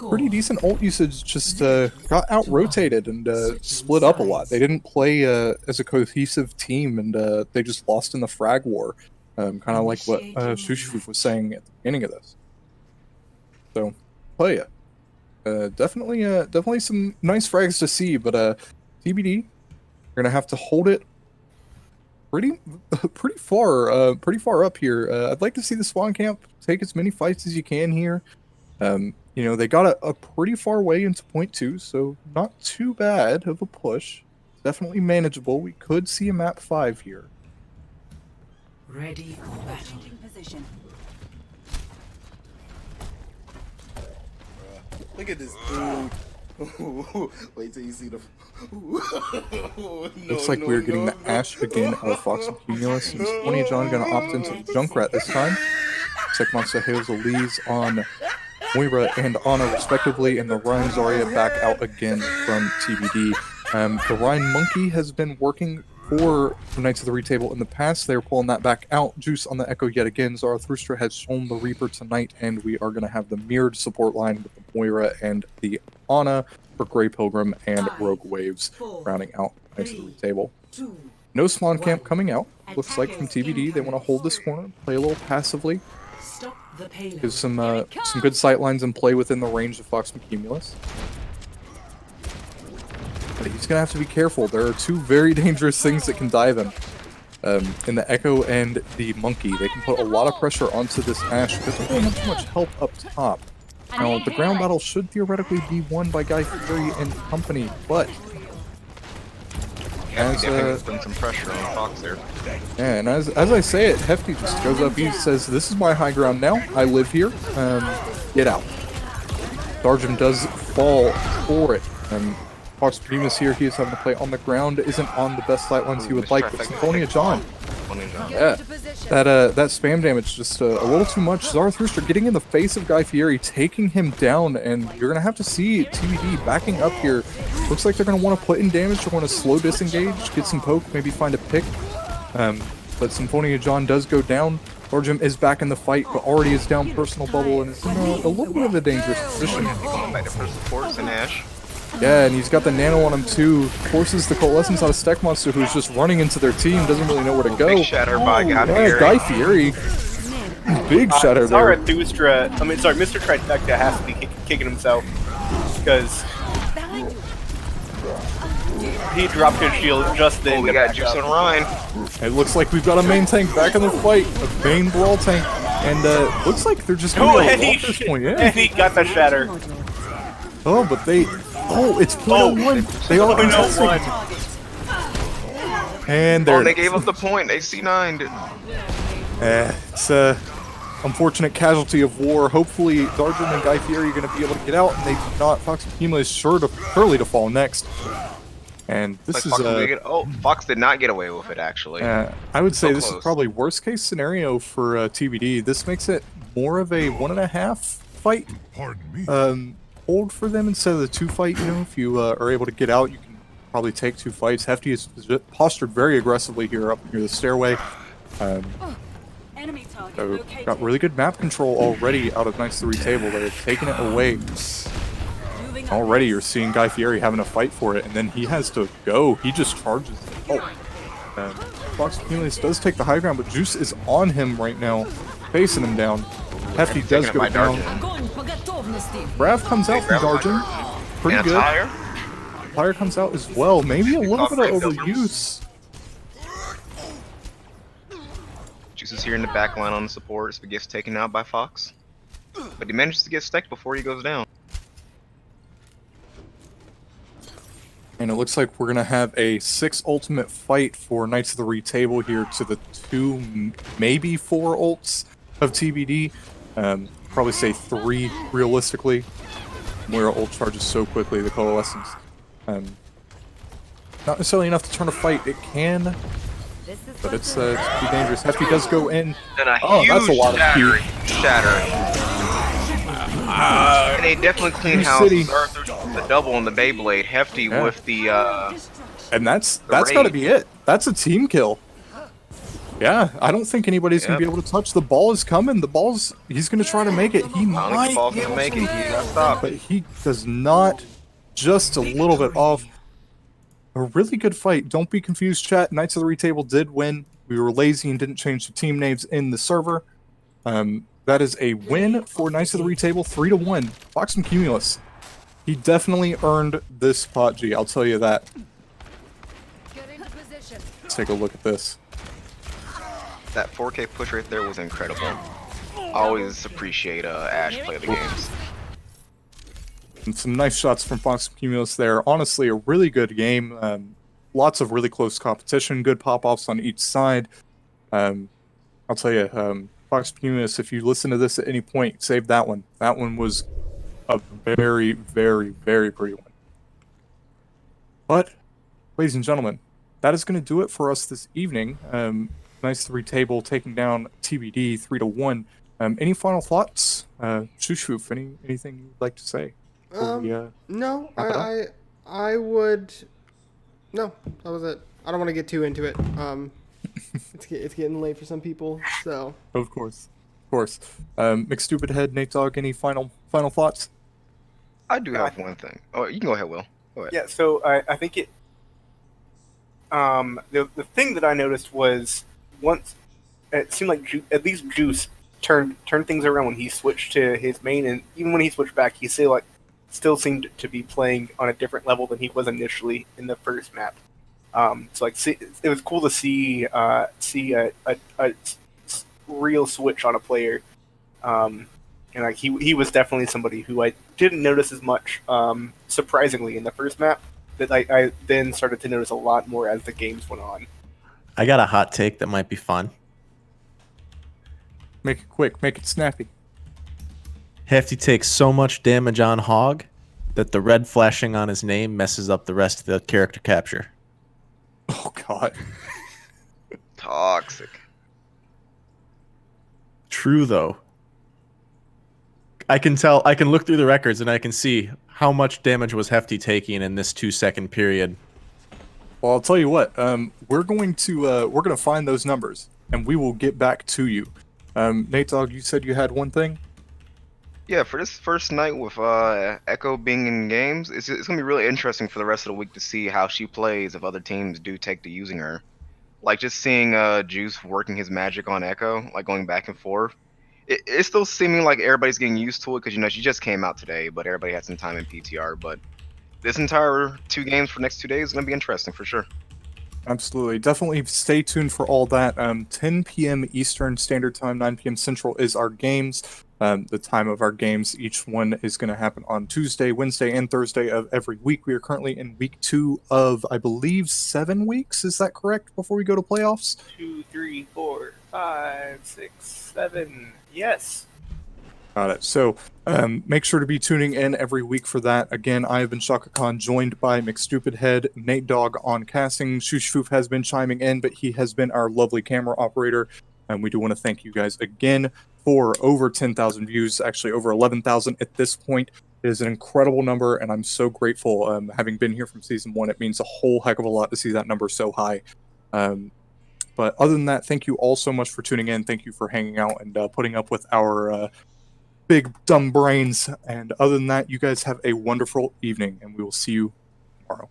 Pretty decent ult usage, just got out-rotated and split up a lot. They didn't play as a cohesive team, and they just lost in the frag war. Kind of like what Shushu was saying at the beginning of this. So, play it. Definitely some nice frags to see, but TBD, you're gonna have to hold it pretty pretty far up here. I'd like to see the spawn camp take as many fights as you can here. You know, they got a pretty far way into point 2, so not too bad of a push. Definitely manageable. We could see a map 5 here. Ready for battle. Changing position. Look at this dude. Wait till you see the. Looks like we're getting the Ash again out of Fox and Cumulus, and Symphony John gonna opt into the Junkrat this time. Looks like Monster hails the leads on Moira and Ana respectively, and the Ryan Zarya back out again from TBD. The Ryan Monkey has been working for the Knights of the Retable in the past. They're pulling that back out. Juice on the Echo yet again. Zarathustra has shown the Reaper tonight, and we are going to have the mirrored support line with the Moira and the Ana for Grey Pilgrim and Rogue Waves rounding out Knights of the Retable. No spawn camp coming out. Looks like from TBD they want to hold this corner, play a little passively. Give some good sight lines and play within the range of Fox and Cumulus. But he's going to have to be careful. There are two very dangerous things that can dive him. In the Echo and the Monkey. They can put a lot of pressure onto this Ash because they don't have too much help up top. Now, the ground battle should theoretically be won by Guy Fury and company, but... As putting some pressure on Fox there. Yeah, and as I say it, Hefty just goes up, he says, "This is my high ground now. I live here. Get out." Darjum does fall for it. Fox Primus here, he is having to play on the ground, isn't on the best sight lines he would like, but Symphonia John. Yeah, that spam damage just a little too much. Zarathustra getting in the face of Guy Fieri, taking him down, and you're going to have to see TBD backing up here. Looks like they're going to want to put in damage, they're going to slow disengage, get some poke, maybe find a pick. But Symphonia John does go down. Darjum is back in the fight, but already is down personal bubble, and is in a little bit of a dangerous position. Yeah, and he's got the nano on him too. Forces the Coalescence out of Steck Monster, who's just running into their team, doesn't really know where to go. Big shatter by Guy Fieri. Guy Fieri. Big shatter there. Zarathustra, Mr. Trifecta has to be kicking himself because he dropped his shield just then. Oh, we got Juice and Ryan. It looks like we've got a main tank back in the fight, a main brawl tank, and looks like they're just going to go at this point. Yeah. And he got the shatter. Oh, but they... Oh, it's 0.01. They are contesting. And there. Oh, they gave up the point. They C9'd it. It's a unfortunate casualty of war. Hopefully, Darjum and Guy Fieri are going to be able to get out, and they do not. Fox and Pima is surely to fall next. And this is Fox did not get away with it, actually. I would say this is probably worst case scenario for TBD. This makes it more of a 1.5 fight. Pardon me. Hold for them instead of the 2 fight. You know, if you are able to get out, you can probably take 2 fights. Hefty is postured very aggressively here up near the stairway. So got really good map control already out of Knights of the Retable. They're taking it away. Already you're seeing Guy Fieri having a fight for it, and then he has to go. He just charges it. Oh. Fox Cumulus does take the high ground, but Juice is on him right now, facing him down. Hefty does go down. Brav comes out from Darjum. Pretty good. Fire comes out as well. Maybe a little bit of overuse. Juice is here in the back line on the support. So he gets taken out by Fox. But he manages to get stacked before he goes down. And it looks like we're going to have a 6 ultimate fight for Knights of the Retable here to the 2, maybe 4 ults of TBD. Probably say 3 realistically. Moira ult charges so quickly, the Coalescence. Not necessarily enough to turn a fight. It can, but it's pretty dangerous. Hefty does go in. Oh, that's a lot of shatter. And they definitely clean house the double on the Beyblade. Hefty with the and that's got to be it. That's a team kill. Yeah, I don't think anybody's going to be able to touch. The ball is coming. He's going to try to make it. He might make it. He got stopped. But he does not. Just a little bit off. A really good fight. Don't be confused, chat. Knights of the Retable did win. We were lazy and didn't change the team names in the server. That is a win for Knights of the Retable, 3-1. Fox and Cumulus. He definitely earned this spot, G. I'll tell you that. Let's take a look at this. That 4K push right there was incredible. I always appreciate Ash play the games. And some nice shots from Fox Cumulus there. Honestly, a really good game. Lots of really close competition, good pop-offs on each side. I'll tell you, Fox Cumulus, if you listen to this at any point, save that one. That one was a very, very, very pretty one. But, ladies and gentlemen, that is going to do it for us this evening. Nice 3 table taking down TBD 3-1. Any final thoughts? Shushuf, anything you'd like to say? No, wrap it I would. No, that was it. I don't want to get too into it. It's getting late for some people, so. Of course. McStupid Head, Nate Dogg, any final thoughts? I do have one thing. Oh, you can go ahead, Will. Go ahead. Yeah, so I think it. The thing that I noticed was once it seemed like at least Juice turned things around when he switched to his main, and even when he switched back, he still seemed to be playing on a different level than he was initially in the first map. So it was cool to see a real switch on a player, and like he was definitely somebody who I didn't notice as much, surprisingly, in the first map, that I then started to notice a lot more as the games went on. I got a hot take that might be fun. Make it quick, make it snappy. Hefty takes so much damage on Hog that the red flashing on his name messes up the rest of the character capture. Oh god. Toxic. True though. I can look through the records and I can see how much damage was Hefty taking in this 2-second period. Well, I'll tell you what. We're going to find those numbers and we will get back to you. Nate Dogg, you said you had one thing? Yeah, for this first night with Echo being in games, it's gonna be really interesting for the rest of the week to see how she plays if other teams do take to using her. Like just seeing Juice working his magic on Echo, like going back and forth. It's still seeming like everybody's getting used to it because she just came out today, but everybody had some time in PTR. But this entire 2 games for next 2 days is gonna be interesting for sure. Absolutely. Definitely stay tuned for all that. 10 p.m. Eastern Standard Time, 9 p.m. Central is our games. The time of our games, each one is going to happen on Tuesday, Wednesday, and Thursday of every week. We are currently in week 2 of, I believe, 7 weeks. Is that correct before we go to playoffs? 2, 3, 4, 5, 6, 7. Yes. Got it. So make sure to be tuning in every week for that. Again, I have been Shaka Khan, joined by McStupidhead, Nate Dogg on casting. Shushfoof has been chiming in, but he has been our lovely camera operator. And we do want to thank you guys again for over 10,000 views, actually over 11,000 at this point. It is an incredible number, and I'm so grateful. Having been here from season 1, it means a whole heck of a lot to see that number so high. But other than that, thank you all so much for tuning in. Thank you for hanging out and putting up with our big dumb brains. And other than that, you guys have a wonderful evening, and we will see you tomorrow.